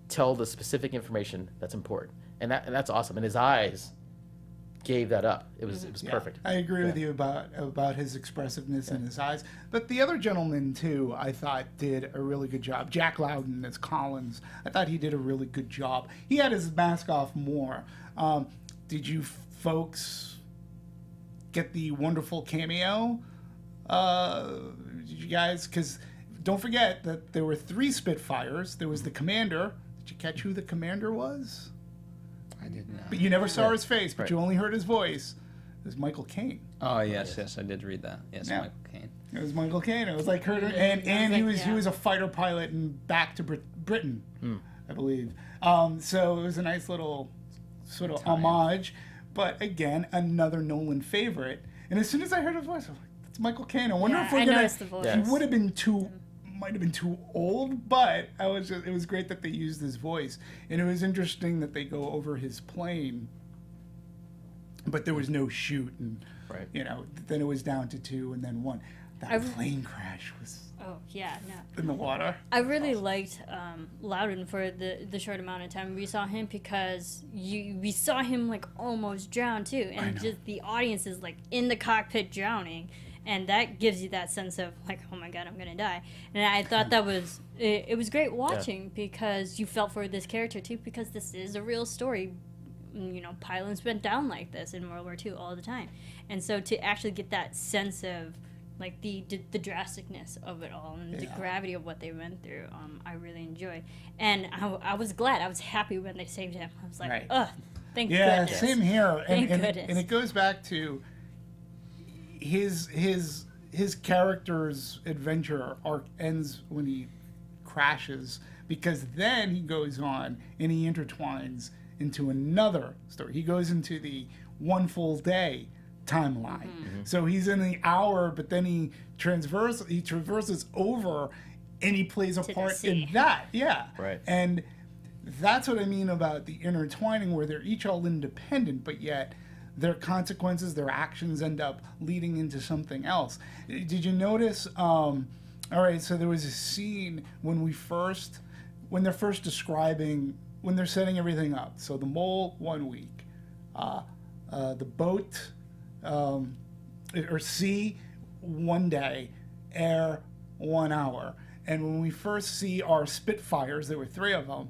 tell the specific information that's important. And that's awesome. And his eyes gave that up. It was perfect. I agree with you about his expressiveness in his eyes. But the other gentleman too, I thought, did a really good job. Jack Lowden as Collins, I thought he did a really good job. He had his mask off more. Did you folks get the wonderful cameo? Did you guys? Because don't forget that there were 3 Spitfires. There was the commander. Did you catch who the commander was? I did not. But you never saw his face, but you only heard his voice. It was Michael Caine. Oh, yes, I did read that. Yes, Michael Caine. It was Michael Caine. It was like and he was a fighter pilot and back to Britain, I believe. So it was a nice little sort of homage. But again, another Nolan favorite. And as soon as I heard his voice, I was like, that's Michael Caine. I wonder if we're gonna. The voice. He would have been might have been too old, but it was great that they used his voice, and it was interesting that they go over his plane, but there was no shoot, and then it was down to 2 and then 1. That plane crash was in the water. I really liked Loudon for the short amount of time we saw him, because we saw him like almost drown too, and just the audience is like in the cockpit drowning. And that gives you that sense of like, oh my God, I'm gonna die. And I thought that was it was great watching, because you felt for this character too, because this is a real story. Pilots went down like this in World War II all the time, and so to actually get that sense of like the drasticness of it all and the gravity of what they went through, I really enjoyed. And I was glad, I was happy when they saved him. I was like, thank goodness. Yeah, same here. Thank goodness. And it goes back to his character's adventure arc ends when he crashes, because then he goes on and he intertwines into another story. He goes into the 1 full day timeline. So he's in the hour, but then he traverses over, and he plays a part in that. Yeah. Right. And that's what I mean about the intertwining, where they're each all independent, but yet their consequences, their actions end up leading into something else. Did you notice? All right, so there was a scene when they're first describing, when they're setting everything up. So the mole, 1 week. The boat, or sea, 1 day. Air, 1 hour. And when we first see our Spitfires, there were 3 of them,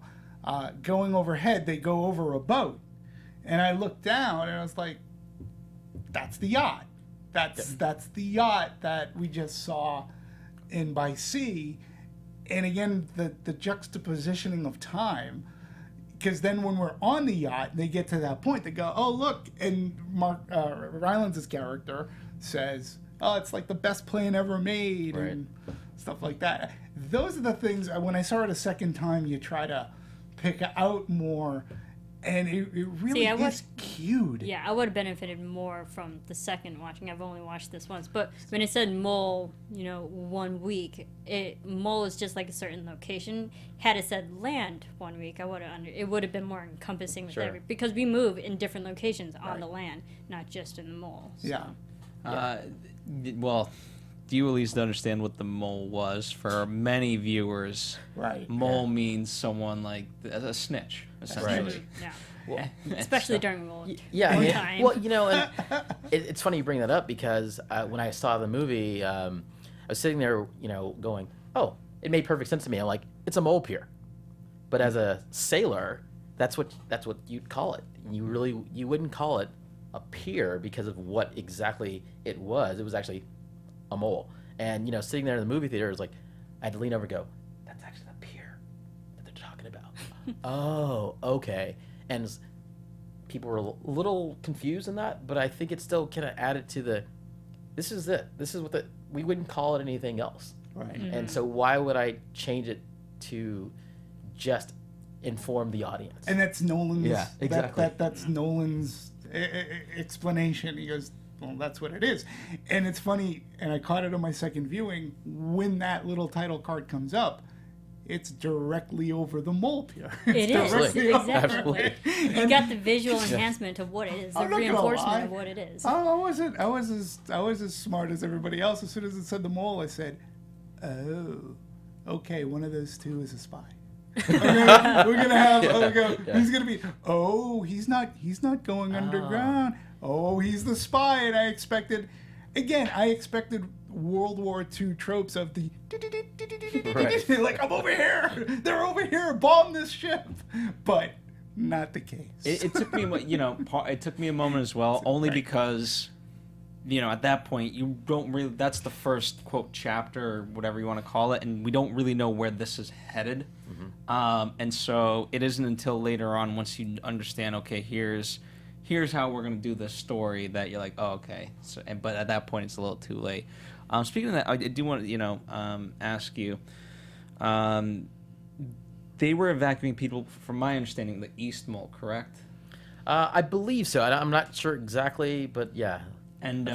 going overhead, they go over a boat. And I looked down and I was like, that's the yacht. That's the yacht that we just saw in By Sea. And again, the juxtapositioning of time, because then when we're on the yacht, they get to that point, they go, oh, look, and Mark Rylance' character says, oh, it's like the best plane ever made, Right. and stuff like that. Those are the things, when I saw it a second time, you try to pick out more, and it really is cute. Yeah, I would have benefited more from the second watching. I've only watched this once. But when it said mole, 1 week, mole is just like a certain location. Had it said land 1 week, I would have it would have been more encompassing with Sure. because we move in different locations on the land, not just in the mole. So. Yeah. Well, do you at least understand what the mole was? For many viewers, Right. mole means someone like a snitch, essentially. Yeah. Well, Especially during war yeah. time. Well, and it's funny you bring that up because when I saw the movie, I was sitting there, going, oh, it made perfect sense to me. I'm like, it's a mole pier. But as a sailor, that's what you'd call it. You wouldn't call it a pier because of what exactly it was. It was actually a mole. And, sitting there in the movie theater, it was like, I had to lean over and go, that's actually the pier that they're talking about. Oh, okay. And people were a little confused in that, but I think it still kind of added to this is it. This is we wouldn't call it anything else. Right. Mm-hmm. And so why would I change it to just inform the audience? And that's Nolan's. Yeah, exactly. That's Nolan's explanation. He goes, well, that's what it is. And it's funny, and I caught it on my second viewing, when that little title card comes up, it's directly over the mole pier. It is, Absolutely. exactly. Absolutely. You got the visual enhancement of what it is, the I'm not gonna reinforcement lie. of what it is. I was as smart as everybody else. As soon as it said the mole, I said, oh, okay, one of those two is a spy. We're gonna have. He's gonna be. Oh, he's not going underground. Oh, he's the spy. And I expected World War II tropes of the like, I'm over here. They're over here. Bomb this ship. But not the case. It took me, it took me a moment as well, only because, at that point you don't really. That's the first quote chapter or whatever you want to call it, and we don't really know where this is headed. And so it isn't until later on, once you understand, okay, here's how we're gonna do this story, that you're like, oh, okay. So, but at that point, it's a little too late. Speaking of that, I do want to ask you. They were evacuating people, from my understanding, the East Mole, correct? I believe so. I'm not sure exactly, but yeah. And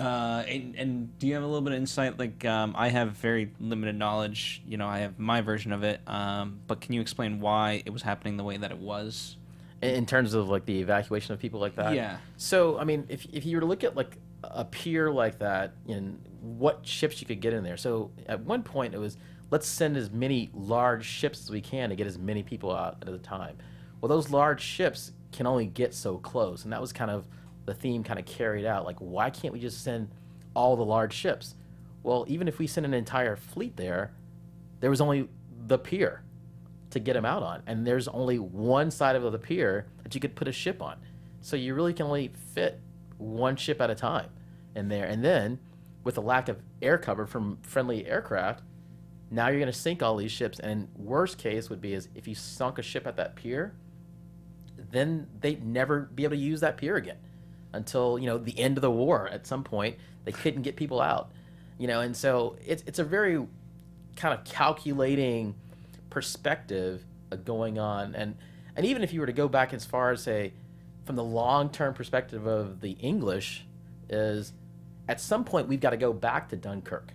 do you have a little bit of insight? Like, I have very limited knowledge. I have my version of it. But can you explain why it was happening the way that it was? In terms of like the evacuation of people like that? Yeah. So, I mean, if you were to look at like a pier like that and what ships you could get in there. So at one point it was, let's send as many large ships as we can to get as many people out at a time. Well, those large ships can only get so close. And that was kind of the theme kind of carried out. Like, why can't we just send all the large ships? Well, even if we sent an entire fleet there was only the pier to get them out on. And there's only one side of the pier that you could put a ship on. So you really can only fit one ship at a time in there. And then with the lack of air cover from friendly aircraft, now you're going to sink all these ships. And worst case would be is if you sunk a ship at that pier, then they'd never be able to use that pier again until, the end of the war. At some point, they couldn't get people out, and so it's a very kind of calculating perspective going on. And even if you were to go back as far as, say, from the long-term perspective of the English, is at some point we've got to go back to Dunkirk.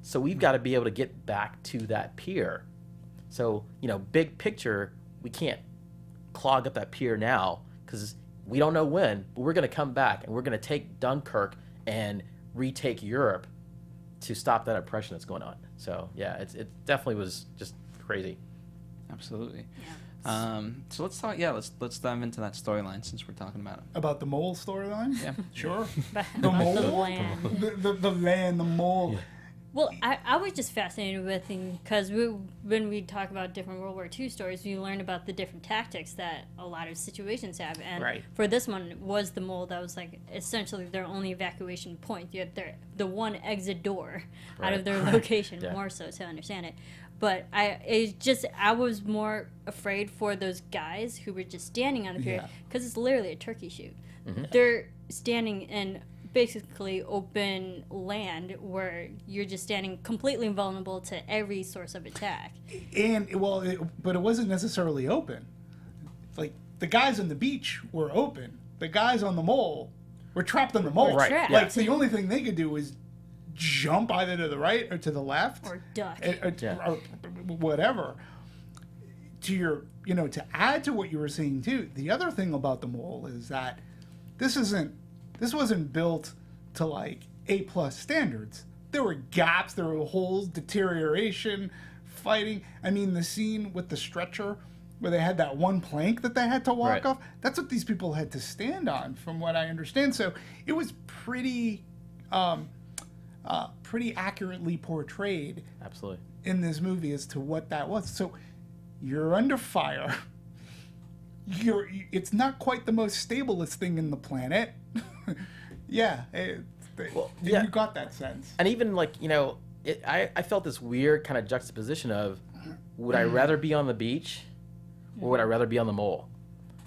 So we've got to be able to get back to that pier. So, big picture, we can't clog up that pier now because we don't know when, but we're going to come back and we're going to take Dunkirk and retake Europe to stop that oppression that's going on. So yeah, it definitely was just crazy. Absolutely. So let's talk. Yeah, let's dive into that storyline since we're talking about it. About the mole storyline? Yeah, sure. The mole, the land, the land, the mole. Yeah. Well, I was just fascinated with because when we talk about different World War II stories, we learn about the different tactics that a lot of situations have. And right. for this one, it was the mole that was like essentially their only evacuation point. You had the one exit door out of their location, more so to understand it. But I was more afraid for those guys who were just standing on the pier because it's literally a turkey shoot. Mm-hmm. They're standing in basically open land where you're just standing completely invulnerable to every source of attack. And but it wasn't necessarily open. Like the guys on the beach were open. The guys on the mole were trapped on the mole. Right. Like the only thing they could do was jump either to the right or to the left or duck or whatever. To to add to what you were saying too, the other thing about the mole is that this wasn't built to like A+ standards. There were gaps, there were holes, deterioration, fighting. I mean, the scene with the stretcher where they had that one plank that they had to walk off, that's what these people had to stand on, from what I understand. So it was pretty accurately portrayed. Absolutely. In this movie as to what that was. So you're under fire. It's not quite the most stablest thing in the planet. You got that sense. And even like, I felt this weird kind of juxtaposition of, would I rather be on the beach or would I rather be on the mole?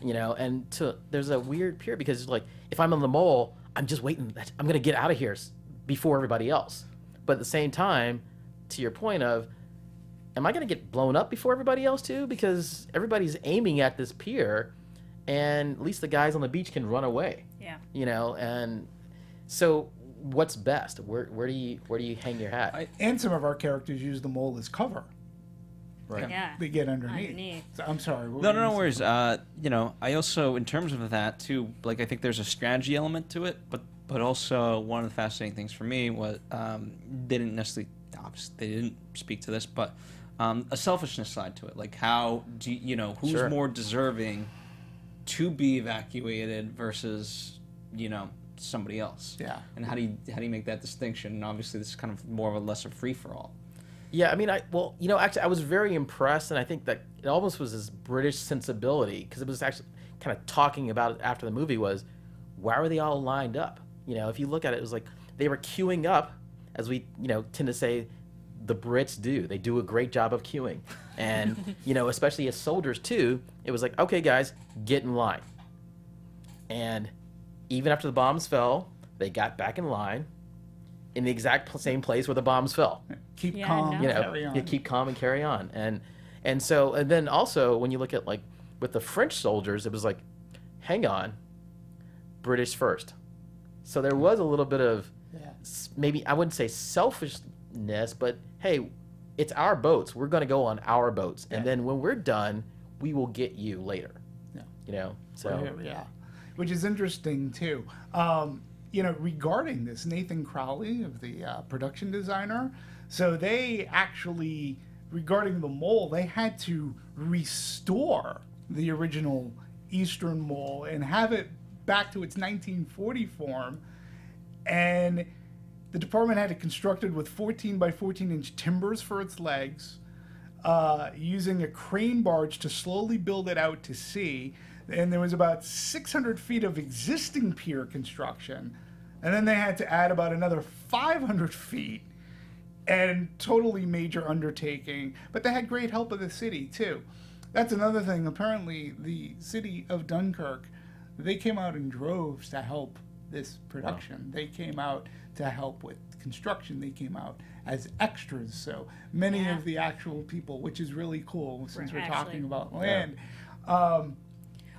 And there's a weird period because like, if I'm on the mole, I'm just waiting. I'm going to get out of here before everybody else. But at the same time, to your point of, am I going to get blown up before everybody else too? Because everybody's aiming at this pier, and at least the guys on the beach can run away. Yeah. And so what's best? Where do you hang your hat? And some of our characters use the mole as cover. Right. Yeah. They get underneath. So, I'm sorry. No worries. I also, in terms of that too, like I think there's a strategy element to it, but also one of the fascinating things for me was didn't necessarily, obviously they didn't speak to this, but a selfishness side to it. Like how do who's more deserving to be evacuated versus somebody else? Yeah. And how do you make that distinction? And obviously this is kind of more of a lesser free for all. Yeah, I mean, actually, I was very impressed, and I think that it almost was this British sensibility, because it was actually kind of talking about it after the movie was, why were they all lined up? If you look at it, it was like they were queuing up, as we, tend to say the Brits do. They do a great job of queuing. And, especially as soldiers, too, it was like, okay, guys, get in line. And even after the bombs fell, they got back in line in the exact same place where the bombs fell. Keep calm, carry on. Keep calm and carry on. And then also when you look at like with the French soldiers, it was like, hang on, British first. So there was a little bit of maybe I wouldn't say selfishness, but hey, it's our boats. We're going to go on our boats, and then when we're done, we will get you later. So which is interesting too. Regarding this, Nathan Crowley of the production designer, so they actually, regarding the mole, they had to restore the original Eastern mole and have it back to its 1940 form. And the department had it constructed with 14 by 14 inch timbers for its legs, using a crane barge to slowly build it out to sea. And there was about 600 feet of existing pier construction. And then they had to add about another 500 feet, and totally major undertaking. But they had great help of the city, too. That's another thing. Apparently, the city of Dunkirk, they came out in droves to help this production. Wow. They came out to help with construction. They came out as extras. So many of the actual people, which is really cool since we're talking about land.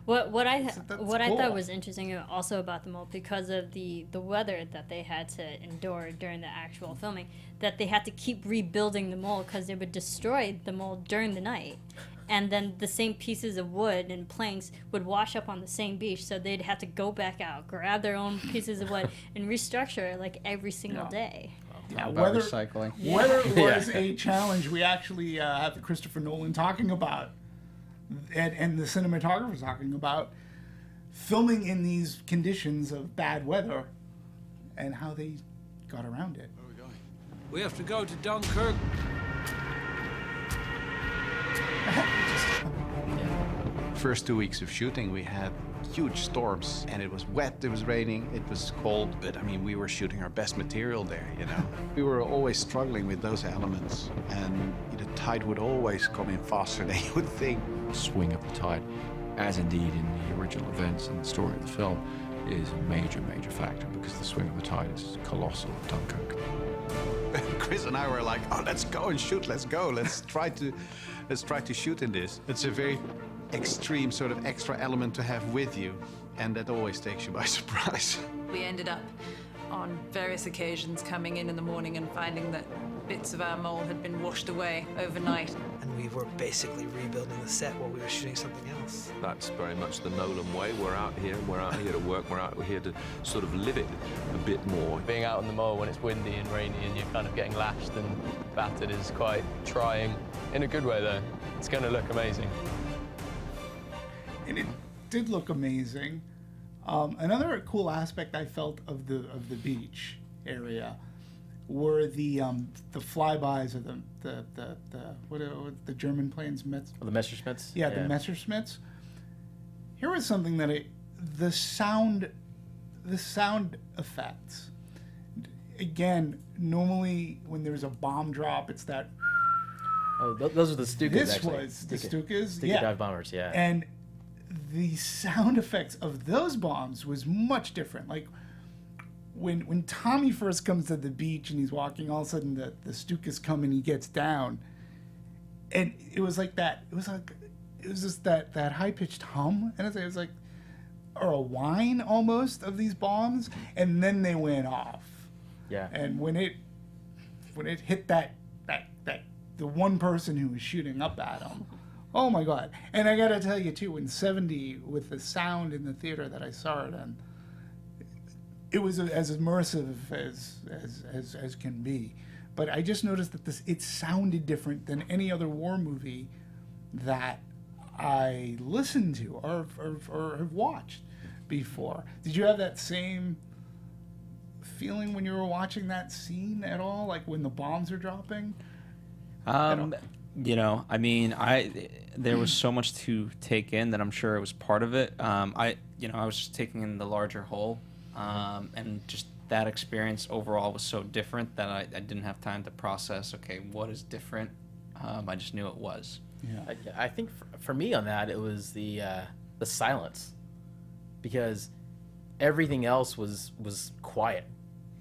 What I thought was interesting also about the mole, because of the weather that they had to endure during the actual filming, that they had to keep rebuilding the mole because they would destroy the mole during the night. and then the same pieces of wood and planks would wash up on the same beach, so they'd have to go back out, grab their own pieces of wood, and restructure it like every single day. Yeah, about recycling. Whether it was a challenge, we actually have Christopher Nolan talking about, and the cinematographer talking about, filming in these conditions of bad weather and how they got around it. Where are we going? We have to go to Dunkirk. First 2 weeks of shooting, we had huge storms, and it was wet, it was raining, it was cold, but I mean, we were shooting our best material there, you know. We were always struggling with those elements, and the tide would always come in faster than you would think. Swing of the tide, as indeed in the original events and the story of the film, is a major, major factor, because the swing of the tide is colossal at Dunkirk. Chris and I were like, oh, let's go and shoot, let's go, let's try to shoot in this. It's a very extreme sort of extra element to have with you, and that always takes you by surprise. We ended up on various occasions coming in the morning and finding that bits of our mole had been washed away overnight. And we were basically rebuilding the set while we were shooting something else. That's very much the Nolan way. We're out here to work, we're here to sort of live it a bit more. Being out on the mole when it's windy and rainy and you're kind of getting lashed and battered is quite trying. In a good way, though. It's going to look amazing. And it did look amazing. Another cool aspect I felt of the beach area were the flybys of the German planes, the Messerschmitts. Yeah, the Messerschmitts. Here was something that the sound effects. Again, normally when there's a bomb drop, it's that. Oh, those are the Stukas. This actually. was the Stukas. Stuka dive bombers, yeah. And the sound effects of those bombs was much different. Like when Tommy first comes to the beach and he's walking, all of a sudden the Stukas come and he gets down, and it was like that. It was just that high pitched hum, and it was like, or a whine almost of these bombs, and then they went off. Yeah. And when it hit that the one person who was shooting up at him. Oh my God. And I gotta tell you too, in 70, with the sound in the theater that I saw it in, it was as immersive as can be. But I just noticed that it sounded different than any other war movie that I listened to or have watched before. Did you have that same feeling when you were watching that scene at all? Like when the bombs are dropping? You know, I mean, there was so much to take in that I'm sure it was part of it. I was just taking in the larger whole, and just that experience overall was so different that I didn't have time to process, okay, what is different? I just knew it was. Yeah. I think for me on that, it was the silence, because everything else was quiet.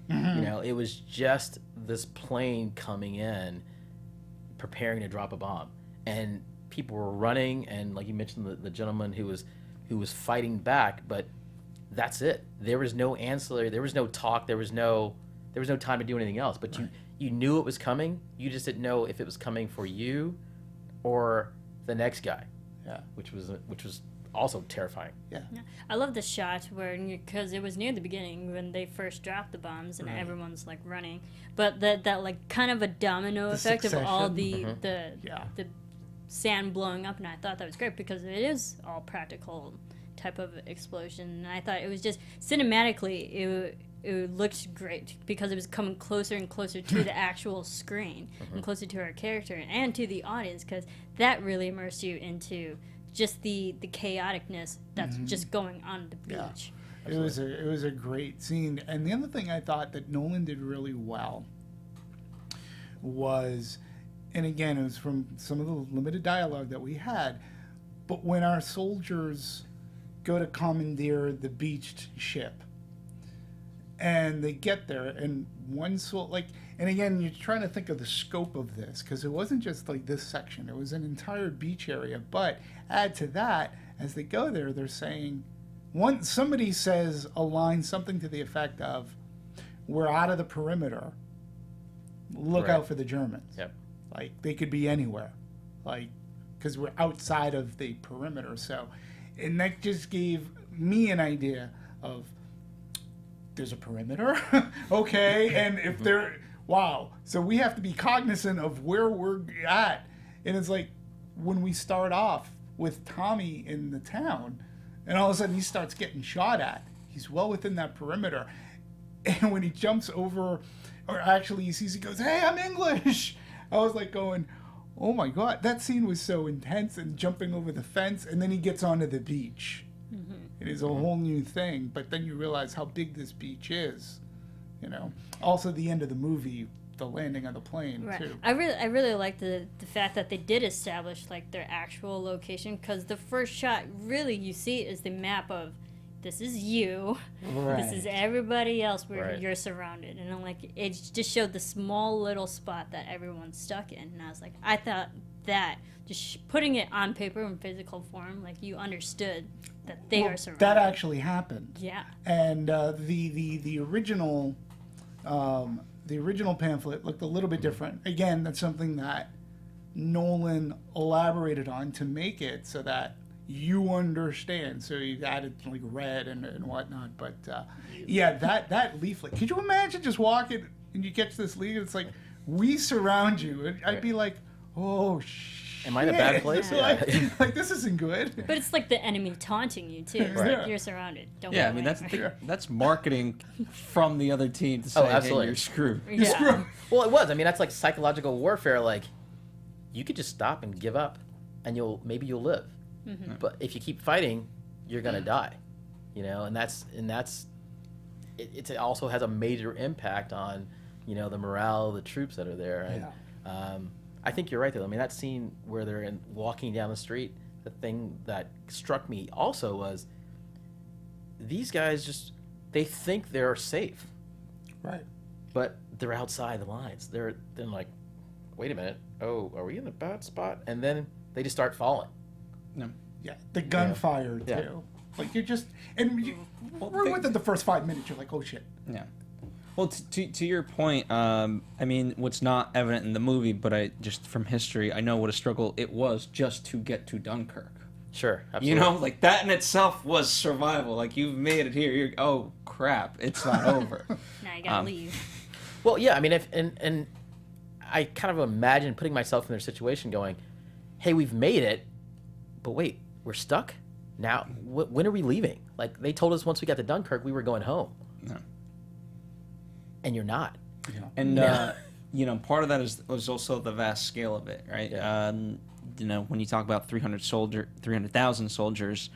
Mm-hmm. You know, it was just this plane coming in, preparing to drop a bomb, and people were running, and like you mentioned, the gentleman who was fighting back, but that's it. There was no ancillary, there was no talk, there was no time to do anything else. But right. you knew it was coming. You just didn't know if it was coming for you or the next guy. Yeah, which was also terrifying. Yeah. I love the shot where, because it was near the beginning when they first dropped the bombs and everyone's like running, but that like kind of a domino effect of all the sand blowing up, and I thought that was great because it is all practical type of explosion, and I thought it was just cinematically it looked great because it was coming closer and closer to the actual screen and closer to our character and to the audience, because that really immersed you into just the chaoticness that's just going on the beach. Yeah. It was a great scene. And the other thing I thought that Nolan did really well was, and again, it was from some of the limited dialogue that we had, but when our soldiers go to commandeer the beached ship, and they get there, and and again, you're trying to think of the scope of this, because it wasn't just like this section, it was an entire beach area. But add to that, as they go there, they're saying, somebody says a line, something to the effect of, we're out of the perimeter, look out for the Germans. Yep. Like, they could be anywhere. Like, because we're outside of the perimeter. So, and that just gave me an idea of there's a perimeter, okay, and if there, wow, so we have to be cognizant of where we're at, and it's like when we start off with Tommy in the town, and all of a sudden he starts getting shot at. He's well within that perimeter, and when he jumps over, or actually he sees, he goes, "Hey, I'm English." I was like going, oh my God, that scene was so intense, and jumping over the fence, and then he gets onto the beach. It is a whole new thing, but then you realize how big this beach is, you know. Also, the end of the movie, the landing of the plane, too. I really like the fact that they did establish like their actual location, because the first shot really you see is the map of this is you, this is everybody else where you're surrounded, and I'm like, it just showed the small little spot that everyone's stuck in, and I was like, I thought that just putting it on paper in physical form, like you understood that they are surrounded. That actually happened. Yeah. And the original pamphlet looked a little bit different. Again, that's something that Nolan elaborated on to make it so that you understand. So he added like red and whatnot. But yeah, that leaflet. Could you imagine just walking and you catch this leaflet? It's like, we surround you. And I'd be like, oh shit. Am I in a bad place? Like this isn't good. But it's like the enemy taunting you too. It's like you're surrounded. Don't yeah, go I mean away. that's marketing from the other team to say, absolutely. hey, you're screwed. You're screwed. Well, it was. I mean, that's like psychological warfare. Like, you could just stop and give up, and maybe you'll live. But if you keep fighting, you're gonna die. You know, and it also has a major impact on, you know, the morale of the troops that are there. And, I think you're right, though. I mean, that scene where they're walking down the street, the thing that struck me also was these guys they think they're safe. Right. But they're outside the lines. They're like, wait a minute. Oh, are we in a bad spot? And then they just start falling. No. Yeah, the gunfire, too. Yeah. Like, you're just... And we're within the first 5 minutes, you're like, oh, shit. Yeah. Well, to your point, I mean, what's not evident in the movie, but just from history, I know what a struggle it was just to get to Dunkirk. Sure, absolutely. You know, like that in itself was survival. Like, you've made it here. Oh crap, it's not over. Now you gotta leave. Well, yeah, I mean, and I kind of imagine putting myself in their situation, going, "Hey, we've made it, but wait, we're stuck. Now, when are we leaving? Like, they told us once we got to Dunkirk, we were going home." No. And you're not. Yeah. And you know, part of that was also the vast scale of it, right? Yeah. You know, when you talk about 300,000 soldiers,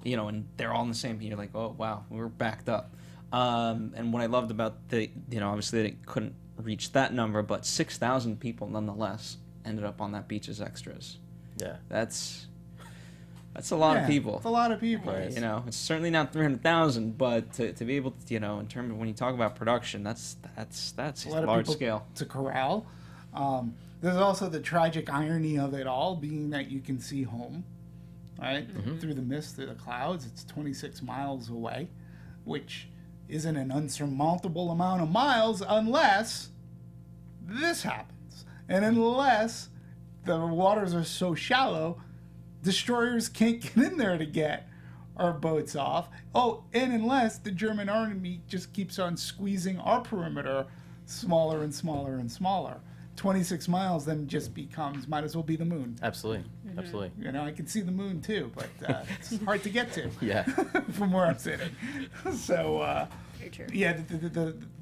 you know, and they're all in the same. You're like, oh wow, we're backed up. And what I loved about you know, obviously they couldn't reach that number, but 6,000 people nonetheless ended up on that beach as extras. Yeah. That's a lot of people. It's a lot of people. Right. You know, it's certainly not 300,000, but to be able to, you know, in terms of when you talk about production, that's a lot large of people scale. To corral. There's also the tragic irony of it all being that you can see home, right? Through the mist, through the clouds. It's 26 miles away, which isn't an unsurmountable amount of miles unless this happens. And unless the waters are so shallow, destroyers can't get in there to get our boats off. Oh, and unless the German army just keeps on squeezing our perimeter smaller and smaller and smaller. 26 miles then just becomes, might as well be the moon. Absolutely. Absolutely. You know, I can see the moon too, but it's hard to get to. Yeah. From where I'm sitting. So, yeah,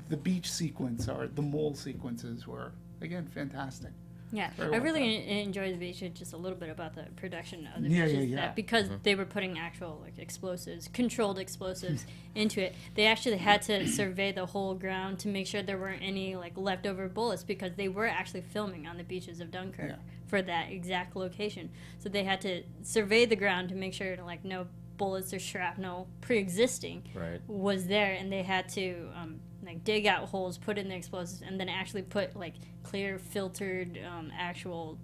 the beach sequence or the mole sequences were, again, fantastic. Yeah, I really enjoyed the beach. Just a little bit about the production of the Yeah, beaches. yeah. That because they were putting actual like explosives, controlled explosives into it. They actually had to survey the whole ground to make sure there weren't any like leftover bullets, because they were actually filming on the beaches of Dunkirk for that exact location. So they had to survey the ground to make sure like no bullets or shrapnel pre-existing was there, and they had to like dig out holes, put in the explosives, and then actually put like clear filtered actual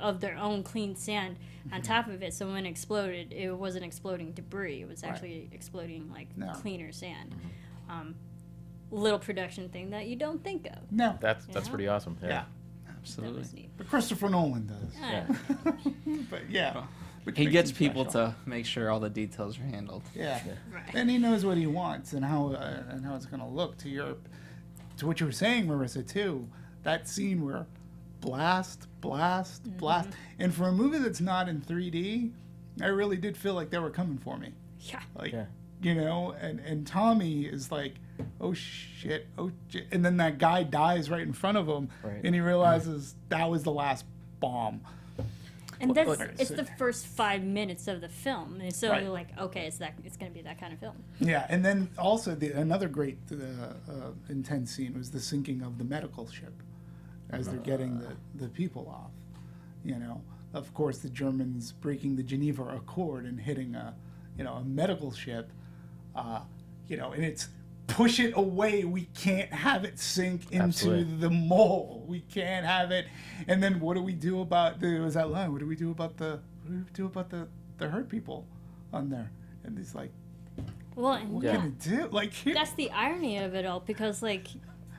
of their own clean sand on top of it, so when it exploded, it wasn't exploding debris, it was actually exploding like cleaner sand. Little production thing that you don't think of. No, that's pretty awesome. Yeah. Absolutely. That was neat. But Christopher Nolan does. Yeah. But yeah. Which He makes gets him people special. to make sure all the details are handled. Yeah. Right. And he knows what he wants and how it's going to look. To what you were saying, Marissa, too. That scene where blast, blast. And for a movie that's not in 3D, I really did feel like they were coming for me. Yeah. Like, you know, and Tommy is like, oh shit. And then that guy dies right in front of him, and he realizes that was the last bomb. And it's the first 5 minutes of the film, and so Right. you're like, okay, it's going to be that kind of film. Yeah, and then also another great intense scene was the sinking of the medical ship as they're getting the people off. You know, of course, the Germans breaking the Geneva Accord and hitting a medical ship. You know, and it's push it away. We can't have it sink into the mole. We can't have it. And then what do we do about that line? What do we do about the hurt people on there? And he's like, Well, what can it do? Like, that's the irony of it all, because like,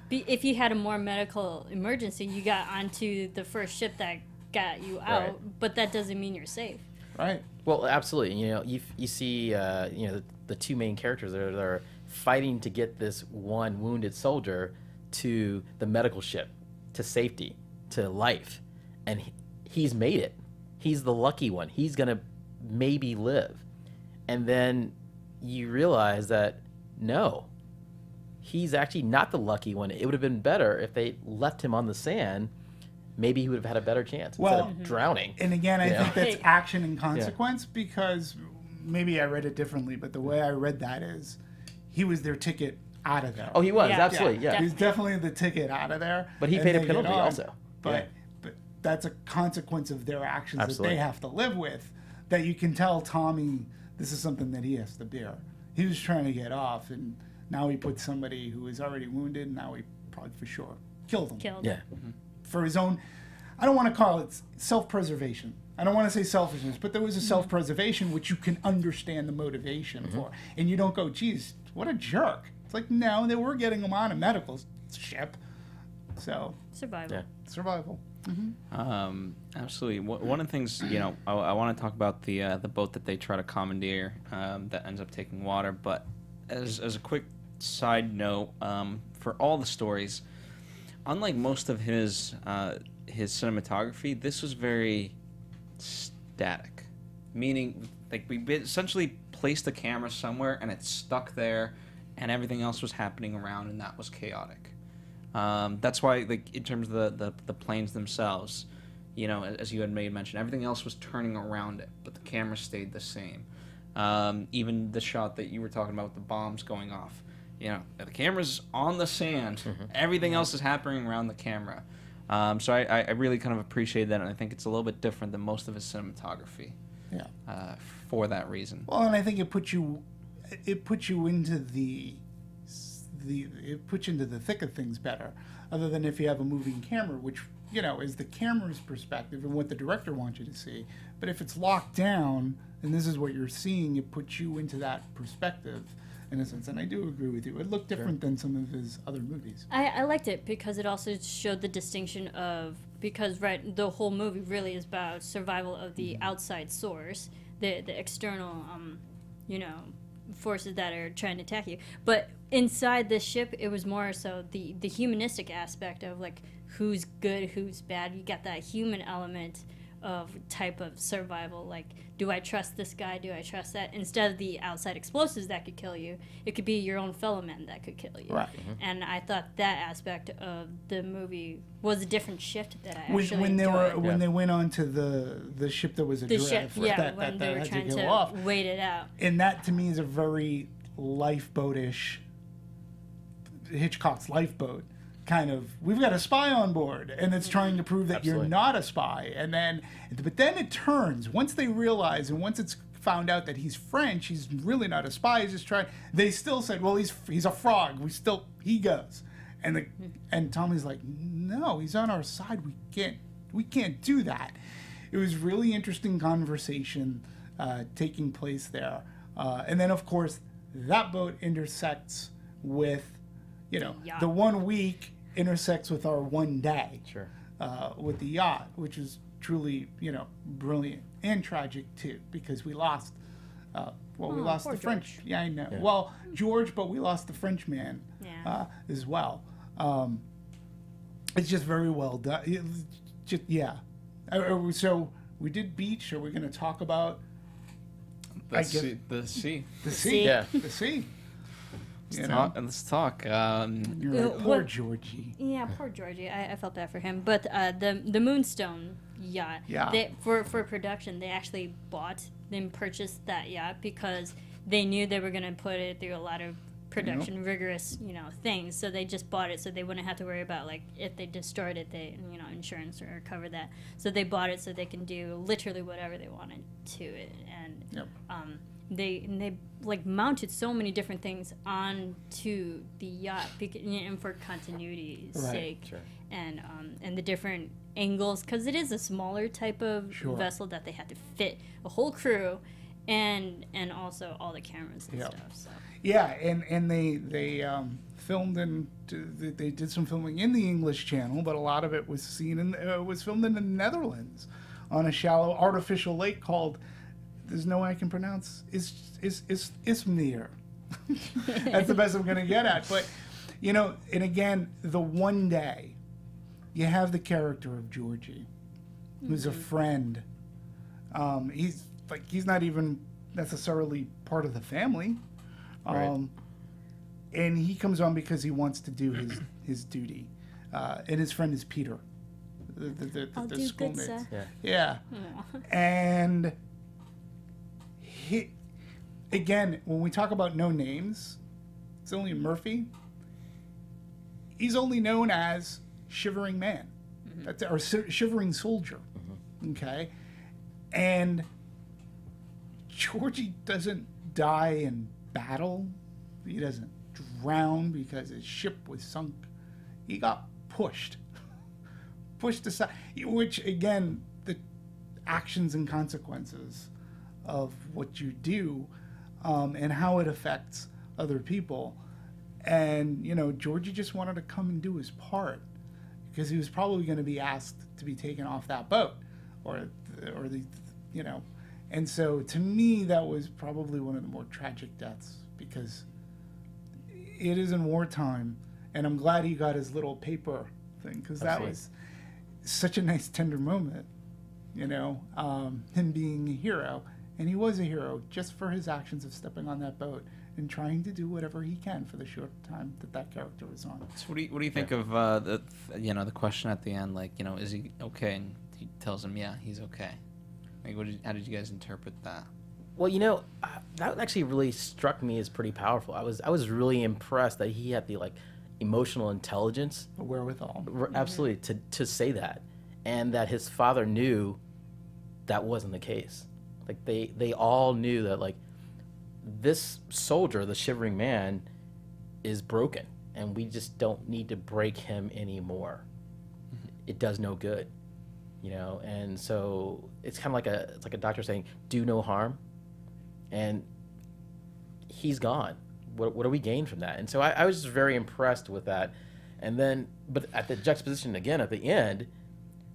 if you had a more medical emergency, you got onto the first ship that got you out, but that doesn't mean you're safe. Right. Well, absolutely. You know, you see, the two main characters that are fighting to get this one wounded soldier to the medical ship, to safety, to life, and he's made it. He's the lucky one. He's gonna maybe live, and then you realize that no, he's actually not the lucky one. It would have been better if they left him on the sand. Maybe he would have had a better chance instead of drowning. And again, I think that's action and consequence, because maybe I read it differently, but the way I read that is he was their ticket out of there. Oh, he was, absolutely, yeah. He was definitely the ticket out of there. But he paid a penalty also. But that's a consequence of their actions that they have to live with, that you can tell Tommy this is something that he has to bear. He was trying to get off, and now he put somebody who is already wounded, and now he probably for sure killed him. Yeah. For his own, I don't want to call it self-preservation. I don't want to say selfishness, but there was a self-preservation which you can understand the motivation for. And you don't go, geez, what a jerk. It's like, no, they were getting him on a medical ship. So. Survival. Yeah. Survival. Absolutely. One of the things, I want to talk about the boat that they try to commandeer that ends up taking water. But as a quick side note, for all the stories, unlike most of his cinematography, this was very static, meaning like we essentially placed the camera somewhere and it stuck there, and everything else was happening around, and that was chaotic. That's why, like, in terms of the planes themselves, as you had made mention, everything else was turning around it, but the camera stayed the same. Even the shot that you were talking about with the bombs going off, the camera's on the sand. Everything else is happening around the camera. So I really kind of appreciate that, and I think it's a little bit different than most of his cinematography. For that reason. Well, and I think it puts you into the thick of things better, other than if you have a moving camera, which is the camera's perspective and what the director wants you to see. But if it's locked down and this is what you're seeing, it puts you into that perspective in a sense. And I do agree with you. It looked different than some of his other movies. I liked it because it also showed the distinction of, because the whole movie really is about survival of the outside source, the external forces that are trying to attack you. But inside the ship, it was more so the humanistic aspect of like who's good, who's bad. You got that human element of type of survival, like, do I trust this guy, do I trust that, instead of the outside explosives that could kill you. It could be your own fellow man that could kill you. Right. And I thought that aspect of the movie was a different shift that I actually when they enjoyed. when they went on to the ship that was the adrift, ship, when they were had trying to to go off. wait it out. And that to me is a very lifeboatish, Hitchcock's Lifeboat kind of, we've got a spy on board, and it's trying to prove that you're not a spy. But then it turns, once they realize, and once it's found out that he's French, he's really not a spy, he's just trying, they still said, well, he's a frog, he goes. And Tommy's like, no, he's on our side, we can't do that. It was really interesting conversation taking place there. And then, of course, that boat intersects with, the 1 week intersects with our 1 day. Sure. with the yacht, which is truly, brilliant and tragic too, because we lost. We lost the French. George. Yeah, I know. Yeah. Well, George, but we lost the Frenchman as well. It's just very well done. So we did beach. Are we going to talk about The sea. the sea? Yeah. The sea. Let's talk. You're like, poor Georgie. Yeah, poor Georgie. I felt bad for him. But the Moonstone yacht, for production, they actually purchased that yacht because they knew they were going to put it through a lot of production, rigorous, things. So they just bought it so they wouldn't have to worry about, like, if they destroyed it, insurance or cover that. So they bought it so they can do literally whatever they wanted to it. And they like mounted so many different things onto the yacht and for continuity's sake. Sure. And the different angles, because it is a smaller type of vessel that they had to fit a whole crew and also all the cameras and stuff. So. Yeah, and they filmed they did some filming in the English Channel, but a lot of it was filmed in the Netherlands on a shallow artificial lake called, there's no way I can pronounce, Ismir. That's the best I'm going to get at. But, and again, the one day you have the character of Georgie, who's a friend. He's not even necessarily part of the family. Right. And he comes on because he wants to do his duty. And his friend is Peter, the schoolmate. Yeah. And again, when we talk about no names, it's only Murphy. He's only known as Shivering Man, or Shivering Soldier. Okay, and Georgie doesn't die in battle. He doesn't drown because his ship was sunk. He got pushed aside, which again, the actions and consequences of what you do and how it affects other people. And, Georgie just wanted to come and do his part because he was probably going to be asked to be taken off that boat and so to me, that was probably one of the more tragic deaths because it is in wartime. And I'm glad he got his little paper thing because that was such a nice, tender moment, him being a hero. And he was a hero just for his actions of stepping on that boat and trying to do whatever he can for the short time that character was on. So what do you think of the question at the end, like, is he okay? And he tells him, yeah, he's okay. Like, how did you guys interpret that? Well, that actually really struck me as pretty powerful. I was really impressed that he had the emotional intelligence, the wherewithal, absolutely, to say that, and that his father knew that wasn't the case. Like they all knew that this soldier, the Shivering Man, is broken, and we just don't need to break him anymore. It does no good, And so it's kind of like a doctor saying, "Do no harm," and he's gone. What do we gain from that? And so I was just very impressed with that. And then, but at the juxtaposition again at the end,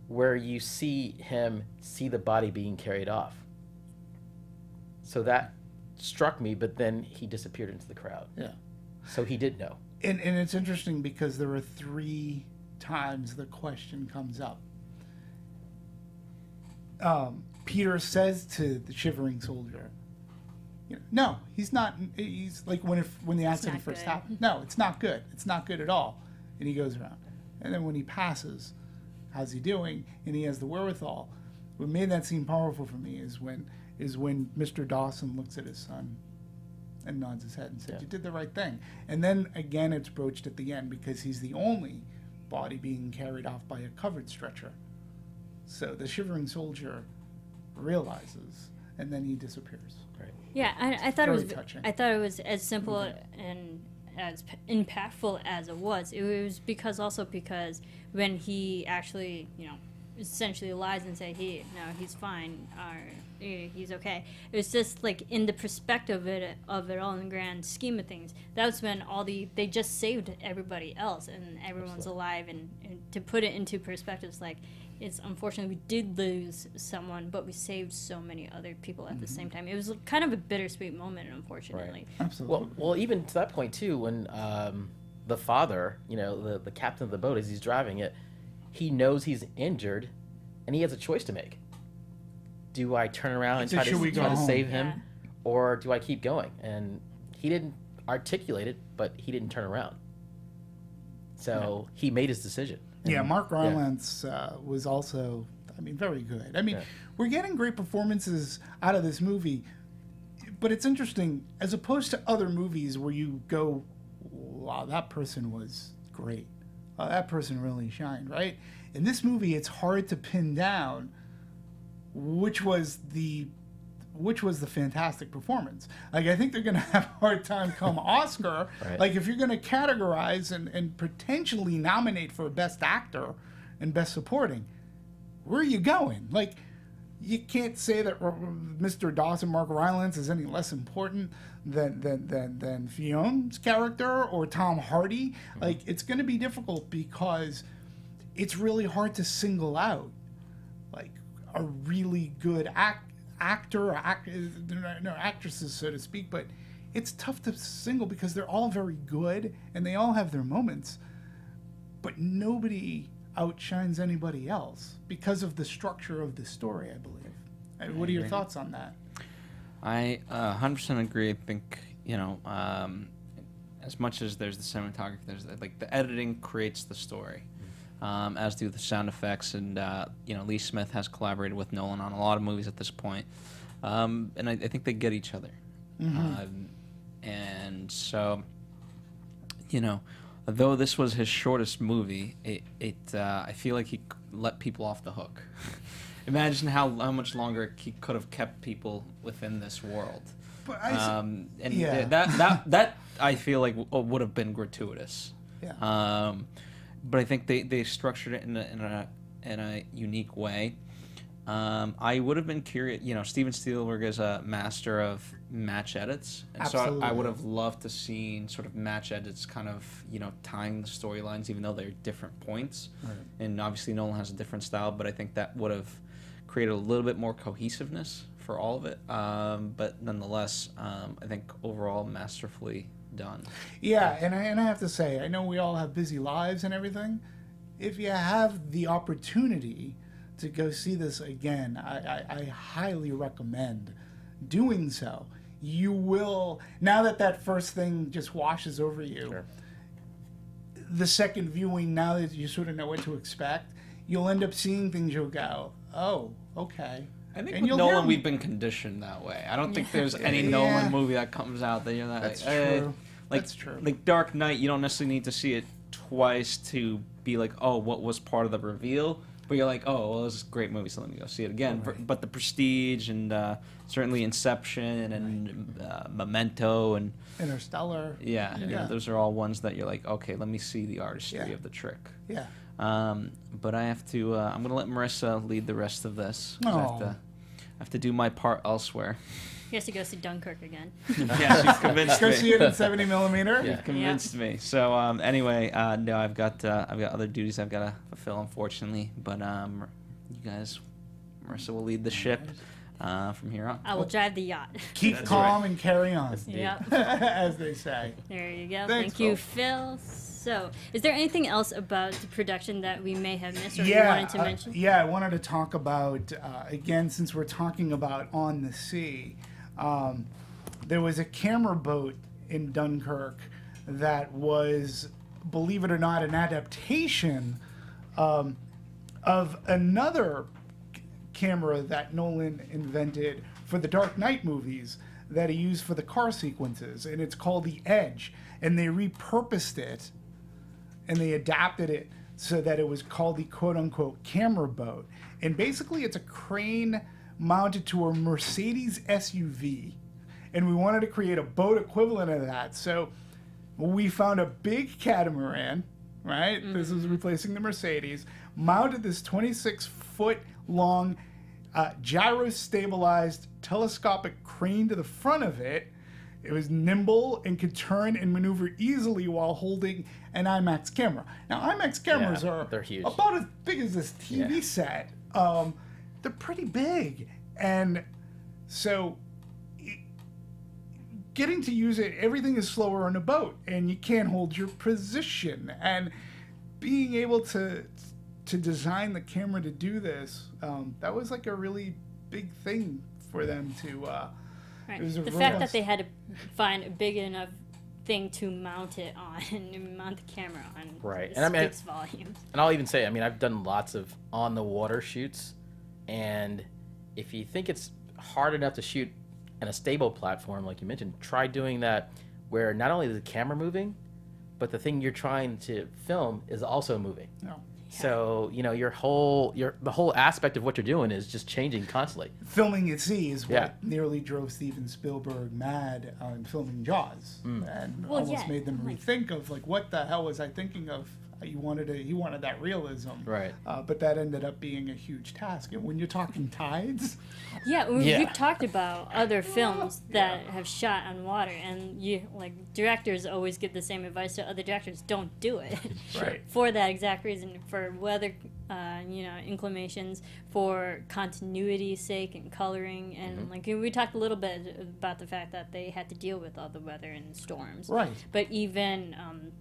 where you see him see the body being carried off. So that struck me, but then he disappeared into the crowd. Yeah. So he did know. And it's interesting because there are 3 times the question comes up. Peter says to the Shivering Soldier, no, he's not. He's like when the accident first happened. No, it's not good. It's not good at all. And he goes around. And then when he passes, how's he doing? And he has the wherewithal. What made that scene powerful for me is when Mr. Dawson looks at his son and nods his head and said, "You did the right thing." And then again, it's broached at the end because he's the only body being carried off by a covered stretcher. So the Shivering Soldier realizes, and then he disappears. Right. Yeah, I thought Very it was touching. I thought it was as simple and as impactful as it was. It was because when he actually essentially lies and say, he's fine, or he's okay. It was just like in the perspective of it all in the grand scheme of things. That's when they just saved everybody else and everyone's alive. And to put it into perspective, it's like, it's unfortunate we did lose someone, but we saved so many other people at the same time. It was kind of a bittersweet moment, unfortunately. Right. Absolutely. Well, even to that point too, when the father, the captain of the boat, as he's driving it, he knows he's injured, and he has a choice to make. Do I turn around and try to save him, or do I keep going? And he didn't articulate it, but he didn't turn around. So he made his decision. Yeah, Mark Rylance was also, very good. We're getting great performances out of this movie, but it's interesting, as opposed to other movies where you go, wow, that person was great. That person really shined, right? In this movie, it's hard to pin down which was the fantastic performance. Like, I think they're going to have a hard time come Oscar. Right. Like, if you're going to categorize and potentially nominate for Best Actor and Best Supporting, where are you going? Like, you can't say that Mr. Dawson, Mark Rylance, is any less important than Fion's character or Tom Hardy. Mm-hmm. Like, it's going to be difficult because it's really hard to single out, like, a really good actor or actresses, so to speak. But it's tough to single because they're all very good and they all have their moments. But nobody outshines anybody else because of the structure of the story, I believe. What are your thoughts on that? I 100% agree. I think, as much as there's the cinematography, there's the editing creates the story, as do the sound effects. And, Lee Smith has collaborated with Nolan on a lot of movies at this point. And I think they get each other. Mm-hmm. And so, though this was his shortest movie, I feel like he let people off the hook. Imagine how much longer he could have kept people within this world. But that I feel like would have been gratuitous. Yeah. But I think they structured it in a unique way. I would have been curious. Steven Spielberg is a master of match edits, and Absolutely. so I would have loved to seen sort of match edits, kind of tying the storylines, even though they're different points. Right. And obviously Nolan has a different style, but I think that would have created a little bit more cohesiveness for all of it. But nonetheless, I think overall masterfully done. Yeah, and I have to say, I know we all have busy lives and everything. If you have the opportunity to go see this again, I highly recommend doing so. You will, now that first thing just washes over you, sure. The second viewing, now that you sort of know what to expect, you'll end up seeing things you'll go, oh, okay. I think with Nolan, we've been conditioned that way. I don't think there's any Nolan movie that comes out that you're not That's like, true. That's true. Like Dark Knight, you don't necessarily need to see it twice to be like, oh, what was part of the reveal? But you're like, oh, well, this is a great movie, so let me go see it again. Right. But The Prestige and certainly Inception and Memento and Interstellar. Yeah, those are all ones that you're like, okay, let me see the artistry of the trick. Yeah. But I have to. I'm gonna let Marisa lead the rest of this. I have to do my part elsewhere. He has to go see Dunkirk again. Yeah, she's convinced me. Go see it in 70 millimeter. You've convinced me. So anyway, no, I've got other duties I've got to fulfill, unfortunately. But you guys, Marisa will lead the ship from here on. I will drive the yacht. Keep calm and carry on. Yep. As they say. There you go. Thanks, Thank you, Phil. So, is there anything else about the production that we may have missed or you wanted to mention? I wanted to talk about, again, since we're talking about On the Sea, there was a camera boat in Dunkirk that was, believe it or not, an adaptation of another camera that Nolan invented for the Dark Knight movies that he used for the car sequences, and it's called the Edge, and they repurposed it and they adapted it so that it was called the quote-unquote camera boat. And basically it's a crane mounted to a Mercedes SUV, and we wanted to create a boat equivalent of that. So we found a big catamaran, right? Mm-hmm. This is replacing the Mercedes, mounted this 26-foot long gyro-stabilized telescopic crane to the front of it. It was nimble and could turn and maneuver easily while holding an IMAX camera. Now, IMAX cameras they're huge. about as big as this TV set. They're pretty big. And so getting to use it, everything is slower on a boat, and you can't hold your position. And being able to design the camera to do this, that was like a really big thing for them to... Right. The fact that they had to find a big enough thing to mount it on and mount the camera on speaks volumes. And I'll even say, I mean, I've done lots of on-the-water shoots, and if you think it's hard enough to shoot in a stable platform, like you mentioned, try doing that where not only is the camera moving, but the thing you're trying to film is also moving. No. So, you know, the whole aspect of what you're doing is just changing constantly. Filming at sea is what nearly drove Steven Spielberg mad on filming Jaws, and almost made them rethink of like, what the hell was I thinking of? He wanted that realism, right? But that ended up being a huge task. And when you're talking tides, we've talked about other films that have shot on water, and directors always give the same advice to other directors: don't do it. Right. For that exact reason, for weather, inclinations, for continuity's sake and coloring, and we talked a little bit about the fact that they had to deal with all the weather and storms. Right. But even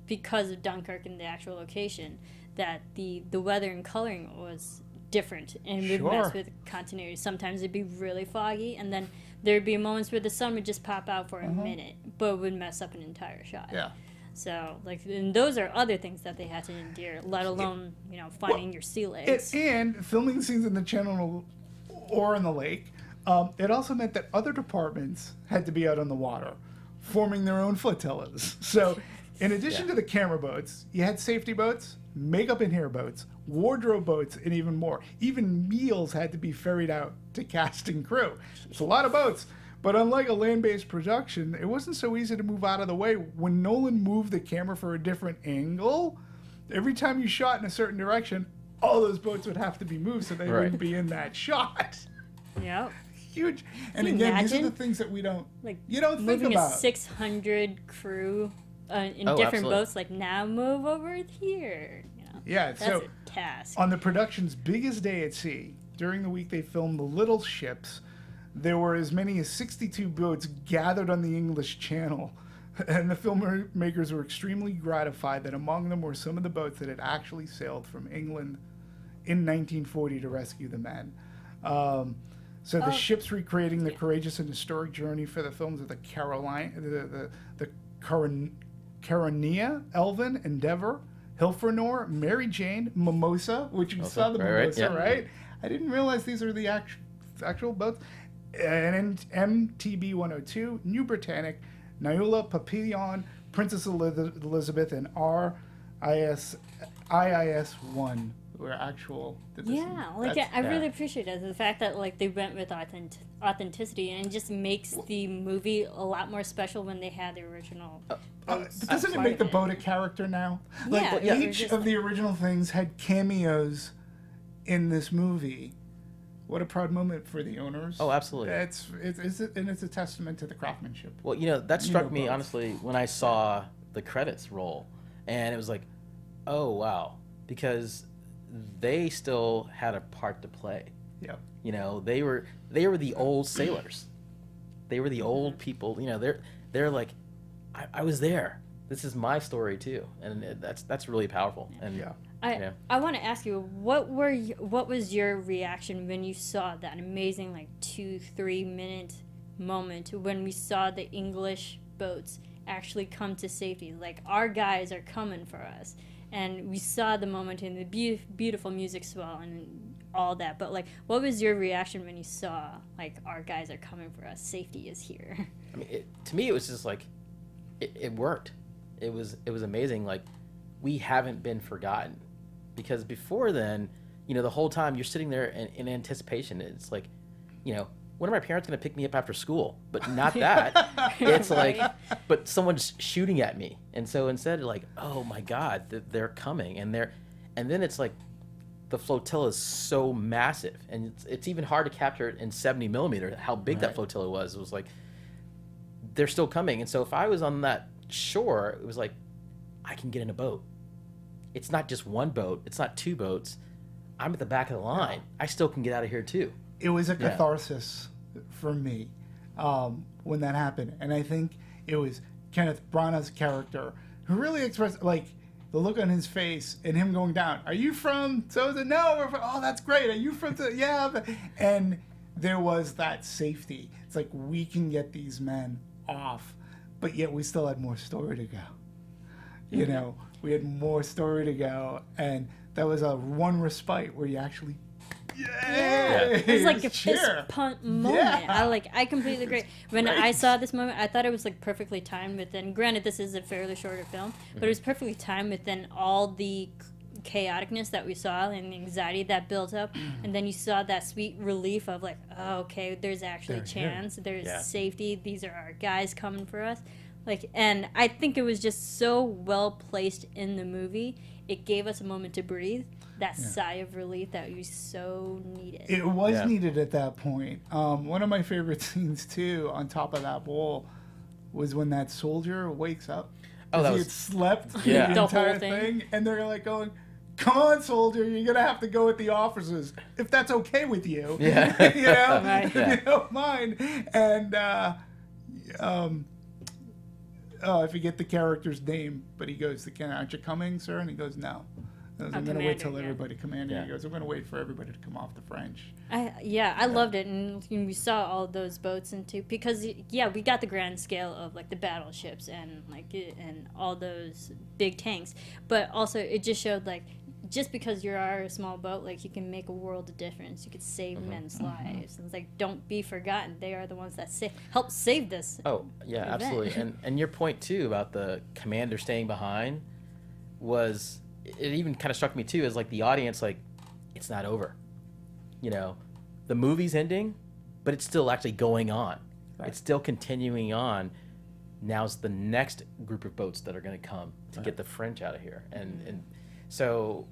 because of Dunkirk and the actual location, that the weather and coloring was different and would mess with continuity. Sometimes it'd be really foggy, and then there'd be moments where the sun would just pop out for a minute, but would mess up an entire shot. Yeah. So, and those are other things that they had to endure, let alone, finding your sea legs. And filming scenes in the channel or in the lake, it also meant that other departments had to be out on the water, forming their own flotillas. So, in addition to the camera boats, you had safety boats, makeup and hair boats, wardrobe boats, and even more. Even meals had to be ferried out to cast and crew. It's a lot of boats. But unlike a land-based production, it wasn't so easy to move out of the way. When Nolan moved the camera for a different angle, every time you shot in a certain direction, all those boats would have to be moved so they wouldn't be in that shot. Yep. Huge. And again, these are the things that you don't think about. Moving a 600 crew in different boats, now move over here. Yeah, that's so a task. On the production's biggest day at sea, during the week they filmed the little ships, there were as many as 62 boats gathered on the English Channel, and the filmmakers were extremely gratified that among them were some of the boats that had actually sailed from England in 1940 to rescue the men. So the ships recreating the courageous and historic journey for the films of the Caronia, Elvin, Endeavour, Hilfrenor, Mary Jane, Mimosa, which you saw the Mimosa, right? I didn't realize these are the actual boats. And MTB 102, New Britannic, Nyula, Papillon, Princess Elizabeth, and IIS 1 were actual. I really appreciate it. The fact that they went with authenticity, and it just makes the movie a lot more special when they had the original. Doesn't it make the boat a character now? Each of the original things had cameos in this movie. What a proud moment for the owners. Oh, absolutely. It's a testament to the craftsmanship. Well, that struck me, honestly, when I saw the credits roll. And it was like, oh, wow. Because they still had a part to play. Yeah. They were the old sailors. They were the old people. They're like, I was there. This is my story, too. And that's really powerful. And I want to ask you, what was your reaction when you saw that amazing 2-3 minute moment when we saw the English boats actually come to safety? Our guys are coming for us, and we saw the moment in the beautiful music swell and all that. But what was your reaction when you saw our guys are coming for us? Safety is here. I mean, to me, it was just it worked. It was amazing. We haven't been forgotten. Because before then, the whole time you're sitting there in anticipation. It's when are my parents going to pick me up after school? But not that. It's but someone's shooting at me. And so instead, oh my God, they're coming. And then it's the flotilla is so massive, and it's even hard to capture it in 70 millimeter. How big that flotilla was. It was like they're still coming, and so if I was on that shore, it was like I can get in a boat. It's not just one boat. It's not two boats. I'm at the back of the line. I still can get out of here too. It was a catharsis for me when that happened, and I think it was Kenneth Branagh's character who really expressed like the look on his face and him going down. Are you from so? No. We're from, oh, that's great. Are you from? Yeah. And there was that safety. It's like we can get these men off, but yet we still had more story to go. You know, we had more story to go, and that was a one respite where you actually. It was like a fist pump moment. I completely agree. When I saw this moment, I thought it was like perfectly timed within. Granted, this is a fairly shorter film, but it was perfectly timed within all the chaoticness that we saw and the anxiety that built up, and then you saw that sweet relief of like, oh, okay, there's actually a chance, there's safety. These are our guys coming for us. Like, and I think it was just so well placed in the movie. It gave us a moment to breathe. That sigh of relief that we so needed. It was needed at that point. One of my favorite scenes too, on top of that wall, was when that soldier wakes up. Oh, he had slept the entire thing, and they're like going, "Come on, soldier, you're gonna have to go with the officers if that's okay with you. You know, if you don't mind." And I forget the character's name, but he goes, "Aren't you coming, sir?" And he goes, "No." I'm going to wait till everybody Commander. He goes, I'm going to wait for everybody to come off the French. I loved it, and we saw all those boats because we got the grand scale of like the battleships and and all those big tanks, but also it just showed like just because you are a small boat, like you can make a world of difference. You could save men's lives. And it's like, don't be forgotten. They are the ones that help save this. Oh yeah, event. Absolutely. And your point too about the commander staying behind was. It even kind of struck me too as like the audience, like it's not over, you know, the movie's ending, but it's still actually going on. It's still continuing on. Now's the next group of boats that are going to come to get the French out of here, and so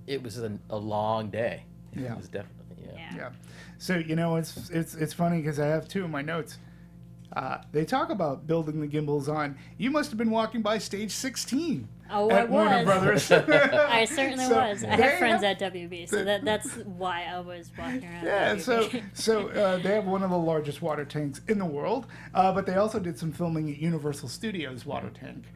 it was a long day. It was definitely So you know it's funny because I have two of my notes. They talk about building the gimbals on. You must have been walking by stage 16. Oh, at Warner Brothers. I certainly was. I have friends at WB, so that's why I was walking around. Yeah, so they have one of the largest water tanks in the world, but they also did some filming at Universal Studios water tank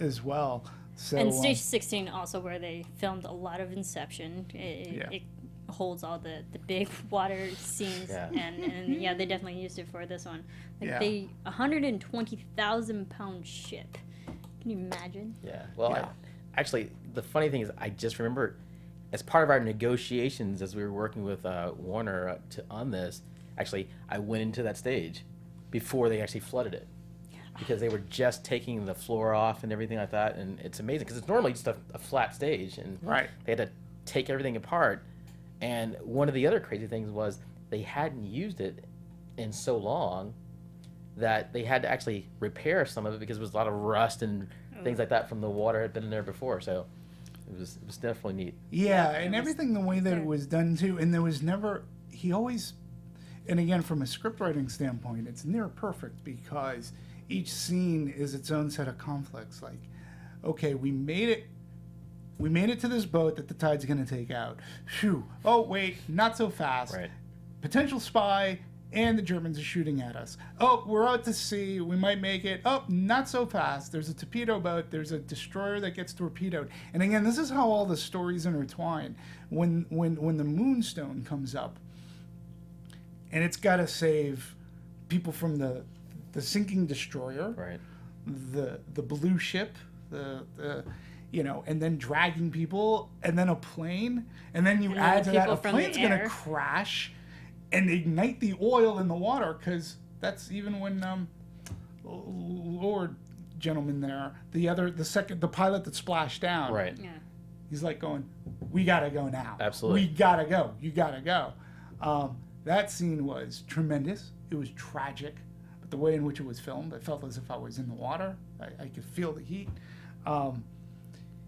as well. So, and stage 16 also where they filmed a lot of Inception. It holds all the big water scenes, and they definitely used it for this one. Like 120,000 pound ship. Can you imagine? Yeah. Well, actually, the funny thing is, I just remember, as part of our negotiations as we were working with Warner on this, actually, I went into that stage before they actually flooded it, because they were just taking the floor off and everything like that, and it's amazing because it's normally just a flat stage, and they had to take everything apart. And one of the other crazy things was they hadn't used it in so long that they had to actually repair some of it because there was a lot of rust and things like that from the water had been in there before. So it was definitely neat. Yeah, and everything the way that it was done too. And there was never, he always, and again from a script writing standpoint, it's near perfect because each scene is its own set of conflicts. Like, okay, we made it to this boat that the tide's going to take out. Phew. Oh, wait, not so fast. Potential spy, and the Germans are shooting at us. Oh, we're out to sea. We might make it. Oh, not so fast. There's a torpedo boat. There's a destroyer that gets torpedoed. And again, this is how all the stories intertwine. When the Moonstone comes up, and it's got to save people from the sinking destroyer, the blue ship, and then dragging people, and then a plane, and then you add to that a plane's going to crash and ignite the oil in the water, because that's even when Lord gentleman there, the pilot that splashed down, he's like going, we got to go now. Absolutely. We got to go. You got to go. That scene was tremendous. It was tragic, but the way in which it was filmed, I felt as if I was in the water. I could feel the heat.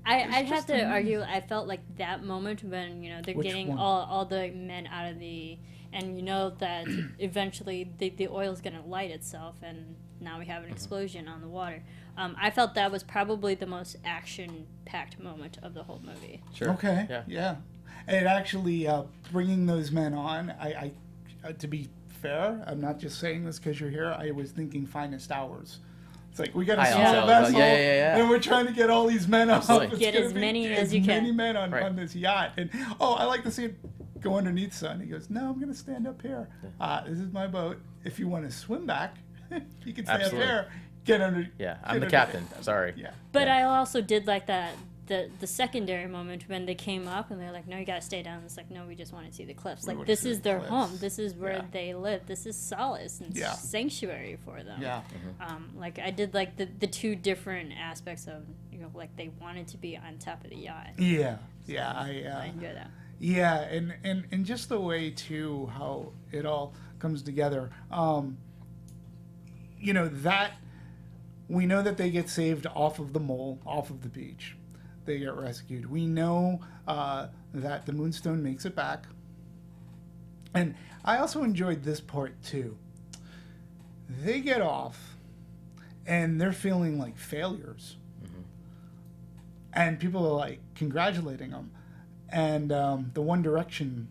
I'd have to argue. I felt like that moment when they're Which getting one? all the men out of the, and that eventually the oil's gonna light itself, and now we have an explosion on the water. I felt that was probably the most action-packed moment of the whole movie. Sure. Okay. Yeah. And actually, bringing those men on, I to be fair, I'm not just saying this because you're here. I was thinking finest hours. It's like we got a small vessel, and we're trying to get all these men up. Get as many as you can. As many men on this yacht. And I like to see it go underneath, son. He goes, no, I'm going to stand up here. This is my boat. If you want to swim back, you can stay up there. Get under. Yeah, I'm the captain. Sorry. Yeah. But I also did like that. The secondary moment when they came up and they're like, no, you gotta stay down. It's like, no, we just want to see the cliffs. Like, this is their home. This is where they live. This is solace and sanctuary for them. Yeah. Like, I did like the two different aspects of, like they wanted to be on top of the yacht. Yeah. So Yeah. I enjoy that. Yeah, and just the way too how it all comes together. That we know that they get saved off of the mole, off of the beach. They get rescued. We know that the Moonstone makes it back. And I also enjoyed this part too. They get off and they're feeling like failures. And people are like congratulating them. And the One Direction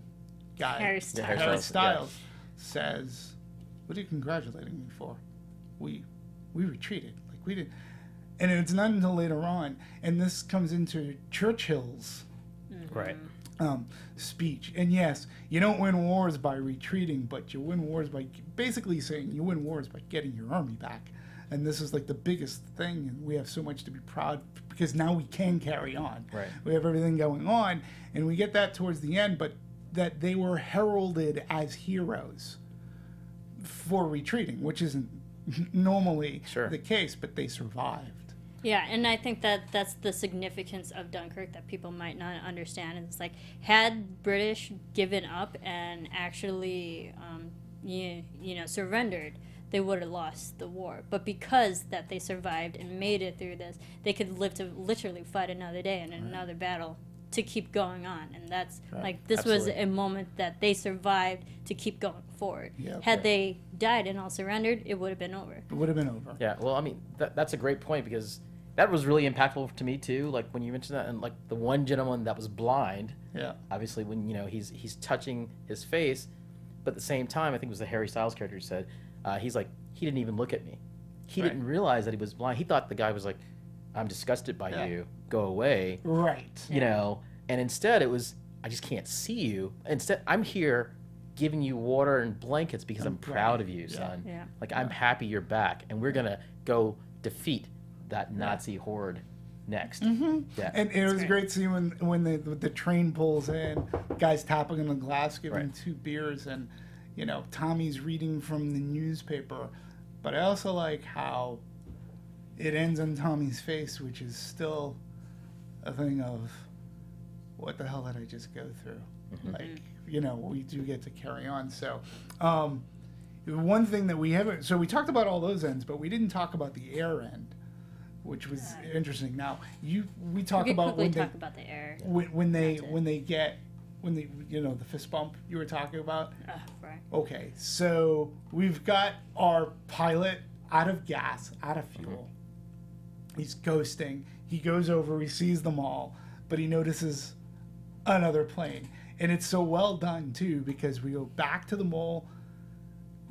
guy, Harry Styles, says, what are you congratulating me for? We retreated. Like, we didn't. And it's not until later on, and this comes into Churchill's speech. And yes, you don't win wars by retreating, but you win wars by basically saying you win wars by getting your army back. And this is like the biggest thing, and we have so much to be proud because now we can carry on. Right. We have everything going on, and we get that towards the end, but that they were heralded as heroes for retreating, which isn't normally the case, but they survived. Yeah, and I think that's the significance of Dunkirk that people might not understand. It's like, had British given up and actually, surrendered, they would have lost the war. But because that they survived and made it through this, they could live to literally fight another day and another battle to keep going on. And that's like, this was a moment that they survived to keep going forward. Had they died and all surrendered, it would have been over. It would have been over. Yeah, well, I mean, that's a great point because that was really impactful to me too. Like when you mentioned that, and like the one gentleman that was blind. Yeah. Obviously, when he's touching his face, but at the same time, I think it was the Harry Styles character who said, he's like, he didn't even look at me. He didn't realize that he was blind. He thought the guy was like, I'm disgusted by you. Go away. Right. And instead it was, I just can't see you. Instead, I'm here giving you water and blankets because I'm proud of you, son. Yeah. Like, I'm happy you're back, and we're gonna go defeat that Nazi horde next. Yeah. And it was great to see when the train pulls in, guys tapping on the glass, giving 2 beers, and Tommy's reading from the newspaper. But I also like how it ends on Tommy's face, which is still a thing of, what the hell did I just go through? Like, we do get to carry on. So, one thing that we haven't, so we talked about all those ends, but we didn't talk about the air end, which was interesting. Now, we talk about when talk about the air. When they get the fist bump you were talking about. Right. Okay, so we've got our pilot out of gas, out of fuel. He's ghosting. He goes over. He sees them all, but he notices another plane, and it's so well done too because we go back to the mole.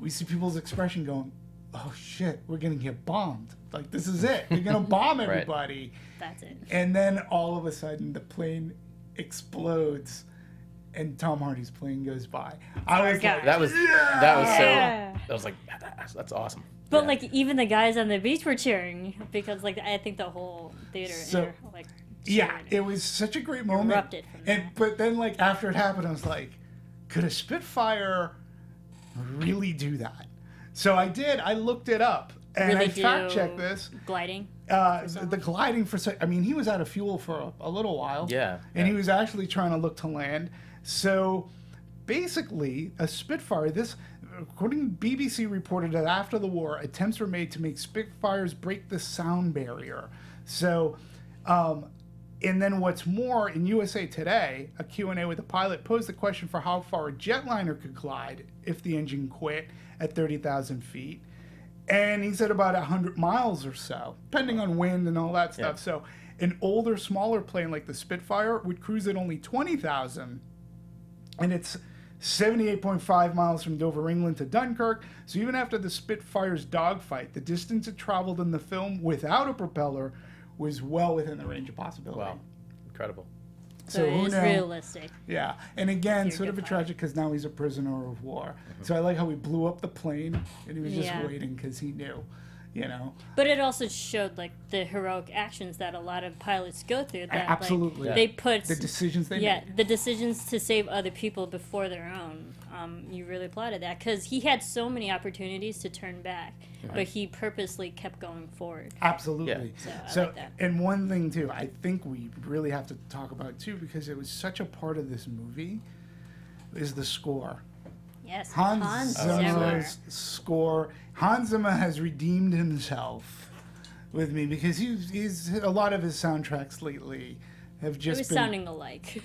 We see people's expression going, "Oh shit, we're gonna get bombed! Like, this is it. We're gonna bomb everybody." That's it. And then all of a sudden, the plane explodes, and Tom Hardy's plane goes by. I was like, that was like, that's awesome. But like, even the guys on the beach were cheering because like, I think the whole theater like. Yeah, it was such a great moment. Erupted from there. But then, like, after it happened, I was like, could a Spitfire really do that? So I did. I looked it up, and I fact-checked this. Gliding? The gliding I mean, he was out of fuel for a little while. Yeah. And he was actually trying to look to land. So, basically, a Spitfire, according to BBC, reported that after the war, attempts were made to make Spitfires break the sound barrier. So, And then what's more, in USA Today, a Q&A with the pilot posed the question for how far a jetliner could glide if the engine quit at 30,000 feet. And he said about 100 miles or so, depending on wind and all that stuff. So an older, smaller plane like the Spitfire would cruise at only 20,000. And it's 78.5 miles from Dover, England to Dunkirk. So even after the Spitfire's dogfight, the distance it traveled in the film without a propeller was well within the range of possibility. Wow. Incredible. So it is realistic. Yeah. And again, sort of a tragic because now he's a prisoner of war. So I like how he blew up the plane and he was just waiting because he knew, you know. But it also showed like the heroic actions that a lot of pilots go through. That, absolutely. Like, they put the decisions they made. the decisions to save other people before their own. You really applauded that because he had so many opportunities to turn back, but he purposely kept going forward. Absolutely. Yeah. So I like that. And one thing too, I think we really have to talk about too, because it was such a part of this movie, is the score. Yes, Hans Zimmer's score. Hans Zimmer has redeemed himself with me because he's a lot of his soundtracks lately have just been sounding alike.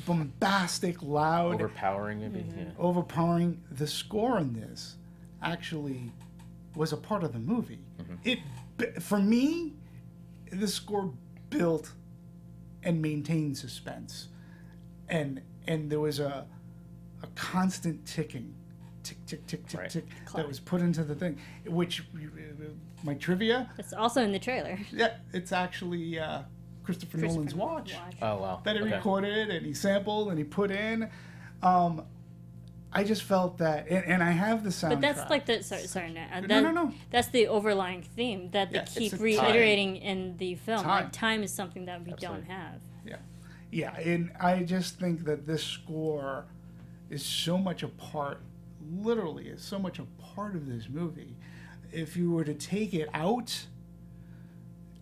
Bombastic, loud, overpowering. Maybe. Overpowering. The score in this actually was a part of the movie. It, for me, the score built and maintained suspense, and there was a constant ticking, tick, tick, tick, tick, tick, that was put into the thing. Which, my trivia. It's also in the trailer. Yeah, it's actually Christopher Nolan's watch. Oh wow! That he recorded and he sampled and he put in. I just felt that, and I have the soundtrack. But that's like the sorry, no. That's the overlying theme that they keep reiterating in the film. Like time is something that we don't have. Yeah, and I just think that this score is so much a part, literally, is so much a part of this movie. If you were to take it out,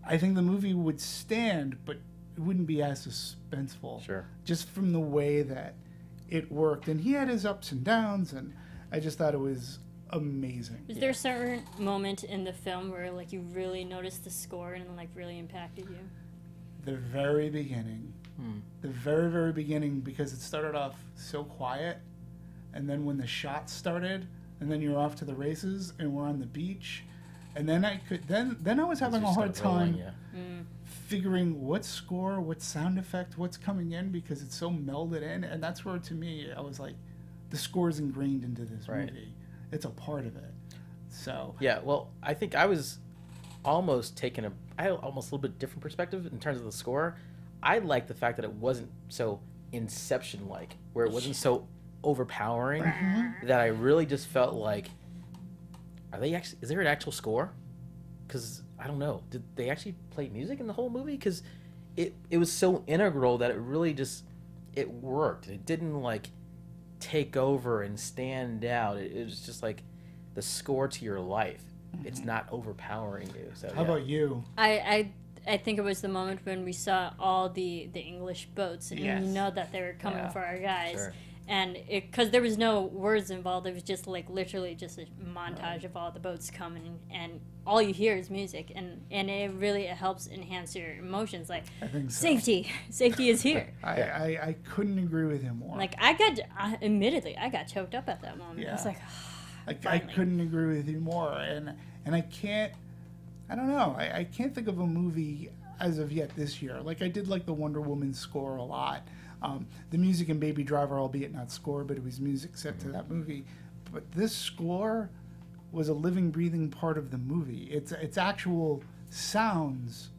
I think the movie would stand, but it wouldn't be as suspenseful. Sure. Just from the way that it worked. And he had his ups and downs, and I just thought it was amazing. Is there a certain moment in the film where like you really noticed the score and like really impacted you? The very beginning. The very, very beginning, because it started off so quiet, and then when the shots started, and then you're off to the races, and we're on the beach, and then I was having a hard time figuring what score, what sound effect, what's coming in, because it's so melded in, and that's where, to me, I was like, the score is ingrained into this movie. It's a part of it. So yeah, well, I think I was almost I had almost a little bit different perspective in terms of the score. I liked the fact that it wasn't so Inception-like, where it wasn't so overpowering, that I really just felt like, is there an actual score? Because I don't know, did they actually play music in the whole movie? Because it was so integral that it really just, it worked. It didn't like take over and stand out. It was just like the score to your life. It's not overpowering you. So how about you? I think it was the moment when we saw all the English boats, and you know that they were coming for our guys. Sure. And because there was no words involved, it was just like literally just a montage of all the boats coming, and all you hear is music, and it really helps enhance your emotions. Like, I think so. Safety is here. I couldn't agree with him more. Like admittedly, I got choked up at that moment. Yeah. I was like, I couldn't agree with you more, and I can't. I don't know. I can't think of a movie as of yet this year. Like I did like the Wonder Woman score a lot. The music in Baby Driver, albeit not score, but it was music set to that movie. But this score was a living, breathing part of the movie. Its actual sounds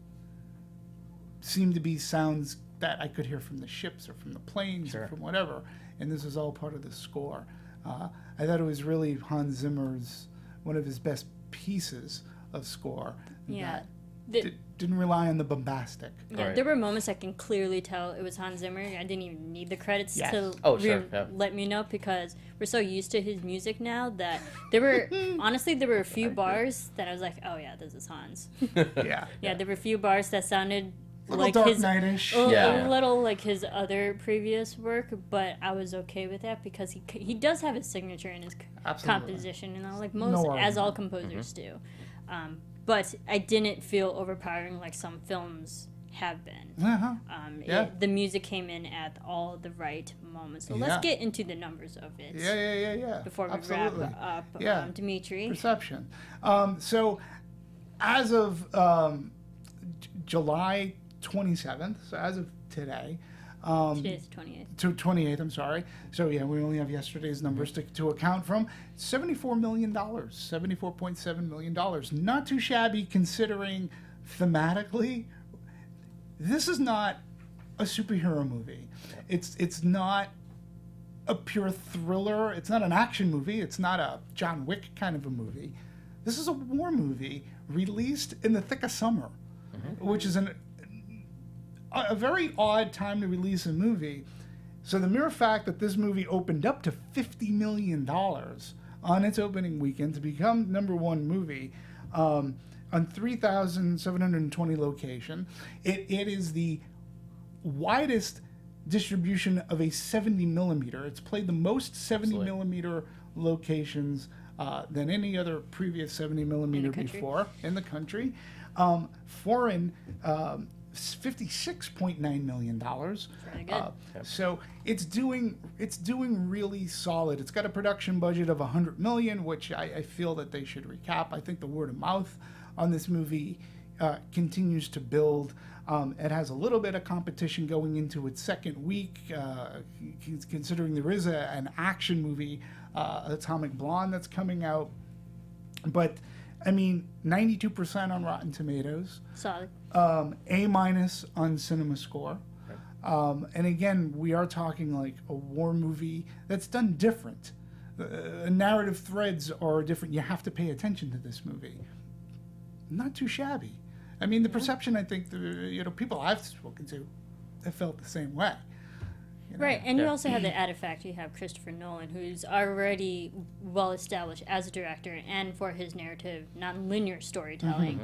seemed to be sounds that I could hear from the ships or from the planes or from whatever. And this was all part of the score. I thought it was really Hans Zimmer's, one of his best pieces of score. Yeah. Didn't rely on the bombastic. Yeah, there were moments I can clearly tell it was Hans Zimmer. I didn't even need the credits to let me know, because we're so used to his music now that there were honestly there were a few bars that I was like, oh yeah, this is Hans. Yeah, there were a few bars that sounded like Dark his Knight-ish. a little like his other previous work, but I was okay with that because he does have his signature in his composition, you know, like as all composers do. But I didn't feel overpowering like some films have been. Yeah. The music came in at all the right moments. So let's get into the numbers of it. Yeah. Before we Absolutely. wrap up, Demetri. Perception. So as of July 27th, so as of today, Today's 28th. 28th, I'm sorry. So yeah, we only have yesterday's numbers to account from. $74 million, $74.7 million. Not too shabby considering thematically, this is not a superhero movie. It's not a pure thriller. It's not an action movie. It's not a John Wick kind of a movie. This is a war movie released in the thick of summer, which is a very odd time to release a movie. So the mere fact that this movie opened up to $50 million on its opening weekend to become #1 movie on 3,720 location, it is the widest distribution of a 70 millimeter. It's played the most 70 millimeter locations than any other previous 70 millimeter before in the country. Foreign, $56.9 million. Very good. So it's doing really solid. It's got a production budget of $100 million, which I feel that they should recap. I think the word of mouth on this movie continues to build. It has a little bit of competition going into its second week, considering there is an action movie, Atomic Blonde, that's coming out. But I mean, 92% on Rotten Tomatoes. Solid. A- on Cinema Score. And again, we are talking like a war movie that's done different. Narrative threads are different. You have to pay attention to this movie. Not too shabby. I mean, the perception, I think, people I've spoken to have felt the same way. Right, and you also have the added factor, you have Christopher Nolan, who's already well established as a director and for his narrative, non-linear storytelling.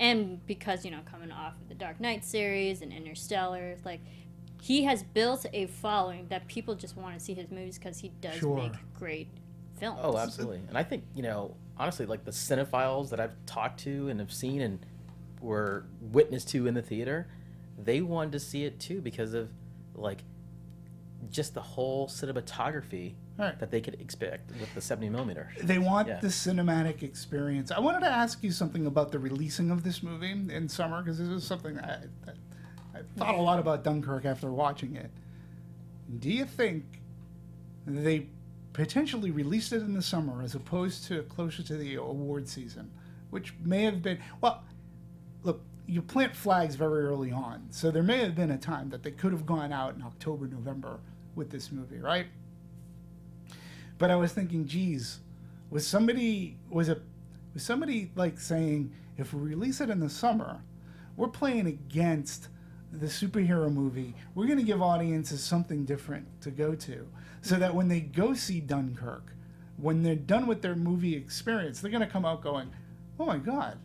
And because, coming off of the Dark Knight series and Interstellar, he has built a following that people just want to see his movies because he does make great films. Oh, absolutely. And I think, honestly, the cinephiles that I've talked to and have seen and were witness to in the theater, they wanted to see it too because of just the whole cinematography that they could expect with the 70 millimeter. They want the cinematic experience. I wanted to ask you something about the releasing of this movie in summer, because this is something that I thought a lot about Dunkirk after watching it. Do you think they potentially released it in the summer as opposed to closer to the award season, which may have been, well, look, you plant flags very early on, so there may have been a time that they could have gone out in October, November with this movie, right? But I was thinking, geez, was somebody saying, if we release it in the summer, we're playing against the superhero movie. We're going to give audiences something different to go to, so that when they go see Dunkirk, when they're done with their movie experience, they're going to come out going, oh my God,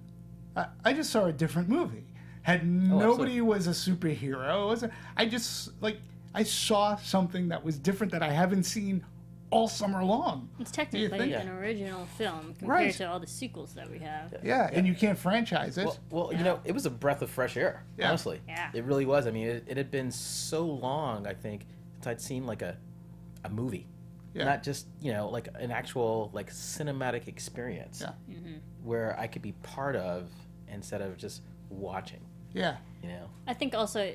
I just saw a different movie. Nobody was a superhero. I saw something that was different that I haven't seen all summer long. It's technically an original film compared to all the sequels that we have. Yeah, and you can't franchise it. Well, it was a breath of fresh air, honestly. Yeah. It really was. I mean, it had been so long, I think, since I'd seen a movie. Yeah. Not just, an actual, cinematic experience. Yeah. Where I could be part of instead of just watching. Yeah. I think also,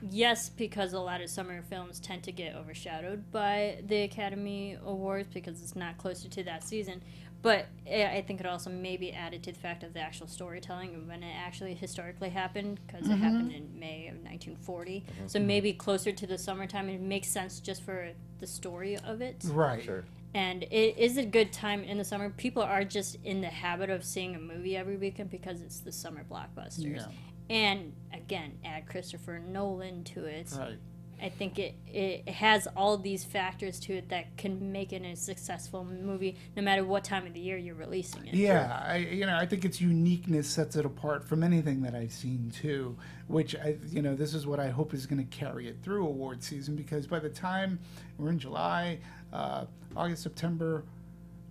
yes, because a lot of summer films tend to get overshadowed by the Academy Awards because it's not closer to that season. But I think it also maybe added to the fact of the actual storytelling and when it actually historically happened, because it happened in May of 1940. So maybe closer to the summertime, it makes sense just for the story of it. Right. Sure. And it is a good time in the summer. People are just in the habit of seeing a movie every weekend because it's the summer blockbusters. Yeah. And again, add Christopher Nolan to it. Right. I think it has all these factors to it that can make it a successful movie no matter what time of the year you're releasing it. Yeah, I think its uniqueness sets it apart from anything that I've seen too, which this is what I hope is going to carry it through award season, because by the time we're in July, August, September,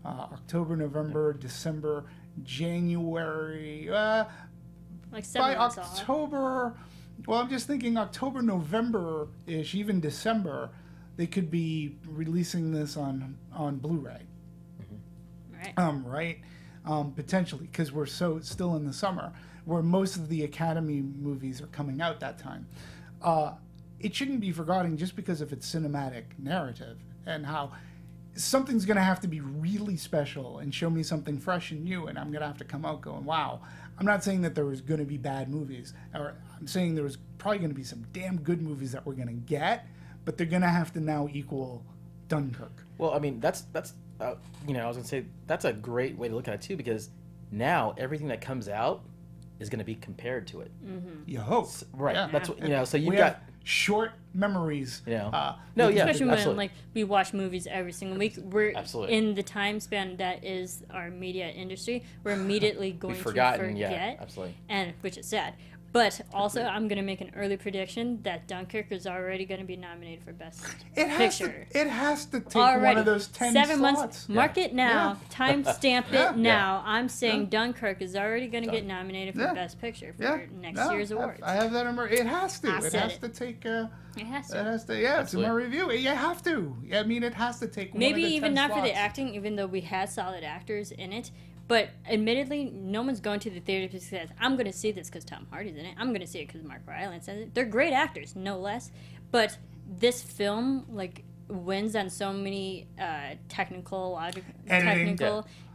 October, November, December, January, Like 7 by months off. October, well, I'm just thinking October, November-ish, even December, they could be releasing this on Blu-ray. Right. Potentially, because we're still in the summer, where most of the Academy movies are coming out that time. It shouldn't be forgotten just because of its cinematic narrative and how something's going to have to be really special and show me something fresh and new, and I'm going to have to come out going, wow. I'm not saying that there was going to be bad movies, or I'm saying there was probably going to be some damn good movies that we're going to get, but they're going to have to now equal Dunkirk. Well, I mean, that's I was going to say, that's a great way to look at it, too, because now everything that comes out is going to be compared to it. Mm-hmm. You hope. Right. Yeah. That's, so you've we got... have short memories. Especially when like we watch movies every single week. We're absolutely. In the time span that is our media industry. We're immediately going to forget. Yeah, absolutely. And which is sad. But also, I'm going to make an early prediction that Dunkirk is already going to be nominated for Best Picture. It has to take one of those 10 7 slots. months. Mark it now. Time stamp it now. I'm saying Dunkirk is already going to get nominated for Best Picture for next year's awards. I have that in my... It has to. It has to take... It has to. It has to. Yeah, it's in my review. You have to. I mean, it has to take maybe one of the even 10 not slots. for the acting, even though we had solid actors in it. But admittedly, no one's going to the theater because says, I'm going to see this because Tom Hardy's in it. I'm going to see it because Mark Rylance says it. They're great actors, no less. But this film, like, wins on so many technical,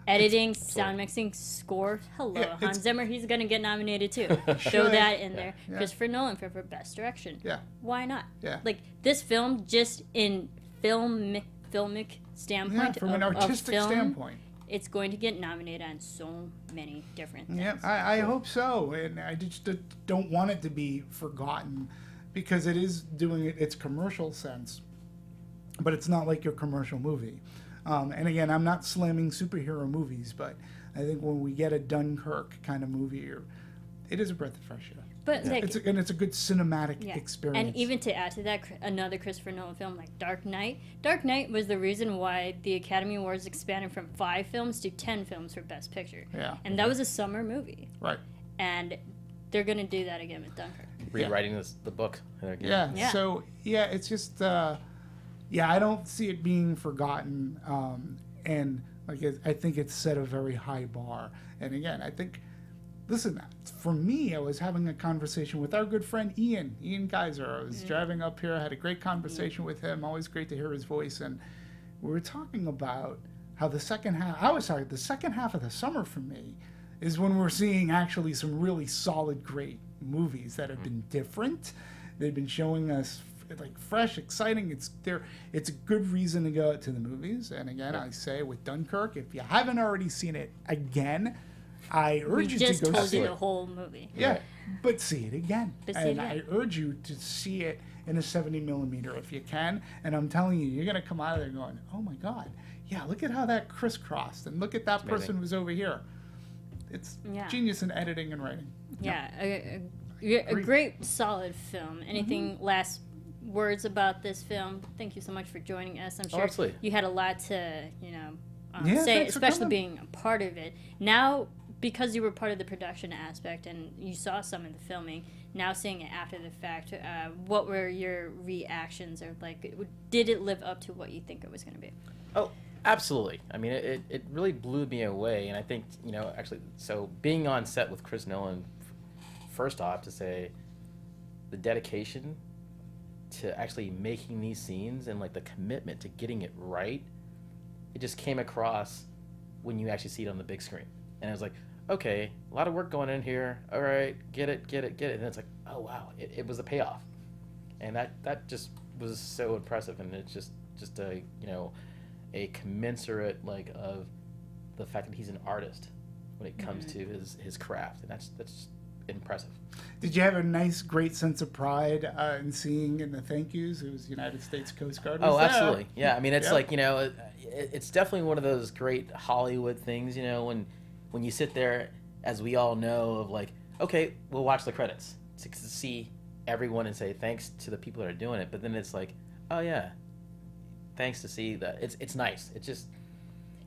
editing, sound mixing, score. Hello, Hans Zimmer. He's going to get nominated too. Throw that in there. Christopher Nolan for Best Direction. Yeah. Why not? Yeah. Like, this film, just in filmic standpoint, from an artistic standpoint, it's going to get nominated on so many different things. Yeah, I hope so. And I just don't want it to be forgotten because it is doing its commercial sense, but it's not like your commercial movie. And again, I'm not slamming superhero movies, but I think when we get a Dunkirk kind of movie, it is a breath of fresh air. But it's a good cinematic experience. And even to add to that, another Christopher Nolan film like Dark Knight. Dark Knight was the reason why the Academy Awards expanded from 5 films to 10 films for Best Picture. Yeah. And that was a summer movie. Right. And they're going to do that again with Dunkirk. Rewriting the book. Yeah. So, it's just, I don't see it being forgotten. And I think it's set a very high bar. And again, I think... Listen, for me, I was having a conversation with our good friend Ian Geiser. I was driving up here, I had a great conversation with him. Always great to hear his voice. And we were talking about how the second half of the summer for me is when we're seeing actually some really solid, great movies that have been different. They've been showing us like fresh, exciting. It's a good reason to go to the movies. And again, I say with Dunkirk, if you haven't already seen it again, I urge you to go see it. We just told you the whole movie. Yeah, but see it again. I urge you to see it in a 70mm if you can. And I'm telling you, you're going to come out of there going, oh my God, yeah, look at how that crisscrossed. And look at that person who's over here. It's genius in editing and writing. Yeah, a great, solid film. Anything last words about this film? Thank you so much for joining us. I'm sure you had a lot to, say, especially being a part of it. Now, because you were part of the production aspect and you saw some of the filming, now seeing it after the fact, what were your reactions? Or did it live up to what you think it was going to be? Oh, absolutely. I mean, it really blew me away. And I think, actually, so being on set with Chris Nolan, first off, to say the dedication to actually making these scenes and the commitment to getting it right, it just came across when you actually see it on the big screen. And I was like, okay, a lot of work going in here. All right, get it. And then it's like, oh, wow, it was a payoff. And that just was so impressive. And it's just a commensurate, of the fact that he's an artist when it comes to his craft. And that's impressive. Did you have a nice, great sense of pride in seeing in the thank yous? It was United States Coast Guard. Oh, absolutely. Yeah, I mean, it's it's definitely one of those great Hollywood things, when you sit there, as we all know, of okay, we'll watch the credits to see everyone and say thanks to the people that are doing it. But then it's oh yeah, thanks to see that. It's nice. It's just,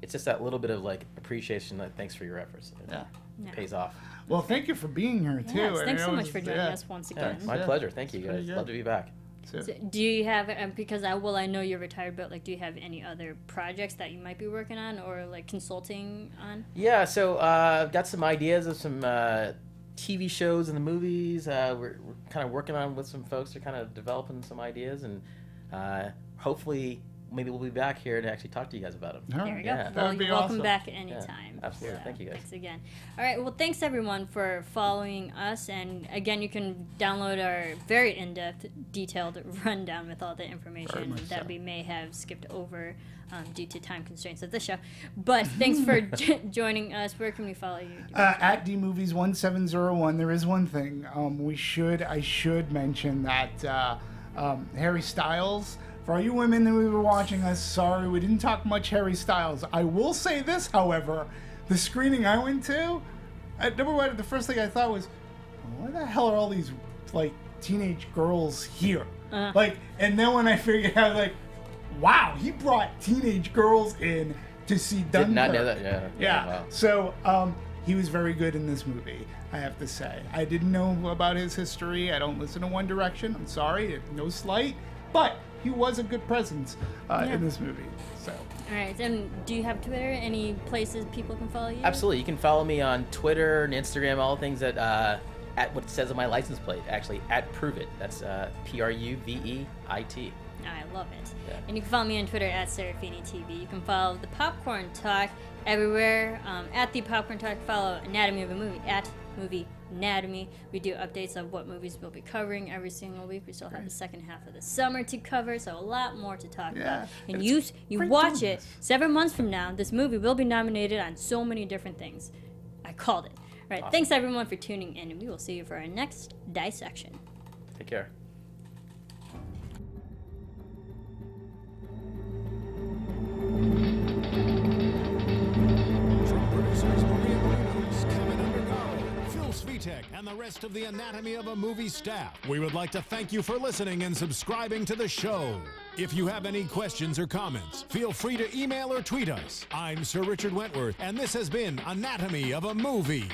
it's just that little bit of like appreciation. Like, thanks for your efforts. Yeah. Yeah. Pays off. Well, thank you for being here too. Yes, I thanks so know much it's- for joining us once again. My pleasure. Thank you, Pretty guys. good. Love to be back. So do you have, because I know you're retired, but like, do you have any other projects that you might be working on or like consulting on? Yeah, so I've got some ideas of some TV shows and the movies. We're kind of working on with some folks. They're kind of developing some ideas, and hopefully maybe we'll be back here to actually talk to you guys about them. There we go. Yeah. Well, you're welcome back anytime. Yeah, absolutely. So, Thank you, guys. Thanks again. All right. Well, thanks everyone for following us. And again, you can download our very in-depth, detailed rundown with all the information that we may have skipped over due to time constraints of the show. But thanks for joining us. Where can we follow you? At DMovies1701. There is one thing. I should mention that Harry Styles. For all you women that we were watching us, sorry, we didn't talk much Harry Styles. I will say this, however, the screening I went to, number one, the first thing I thought was, why the hell are all these, like, teenage girls here? Like, and then when I figured out, like, wow, he brought teenage girls in to see Dunkirk. Did not know that, yeah. Yeah, Wow. so, he was very good in this movie, I have to say. I didn't know about his history. I don't listen to One Direction. I'm sorry, no slight, but he was a good presence in this movie. So. All right. And do you have Twitter? Any places people can follow you? Absolutely. You can follow me on Twitter and Instagram, all things at what it says on my license plate, actually, at Pruitt. That's Pruvet. I love it. Yeah. And you can follow me on Twitter at Serafini TV. You can follow the Popcorn Talk everywhere. At the Popcorn Talk, follow Anatomy of a Movie at Movie Anatomy. We do updates of what movies we'll be covering every single week. We still have the second half of the summer to cover, so a lot more to talk about. And you watch it 7 months from now. This movie will be nominated on so many different things. I called it. All right. Awesome. Thanks everyone for tuning in, and we will see you for our next dissection. Take care. Phil Svitek and the rest of the Anatomy of a Movie staff, we would like to thank you for listening and subscribing to the show. If you have any questions or comments, feel free to email or tweet us. I'm Sir Richard Wentworth, and this has been Anatomy of a Movie.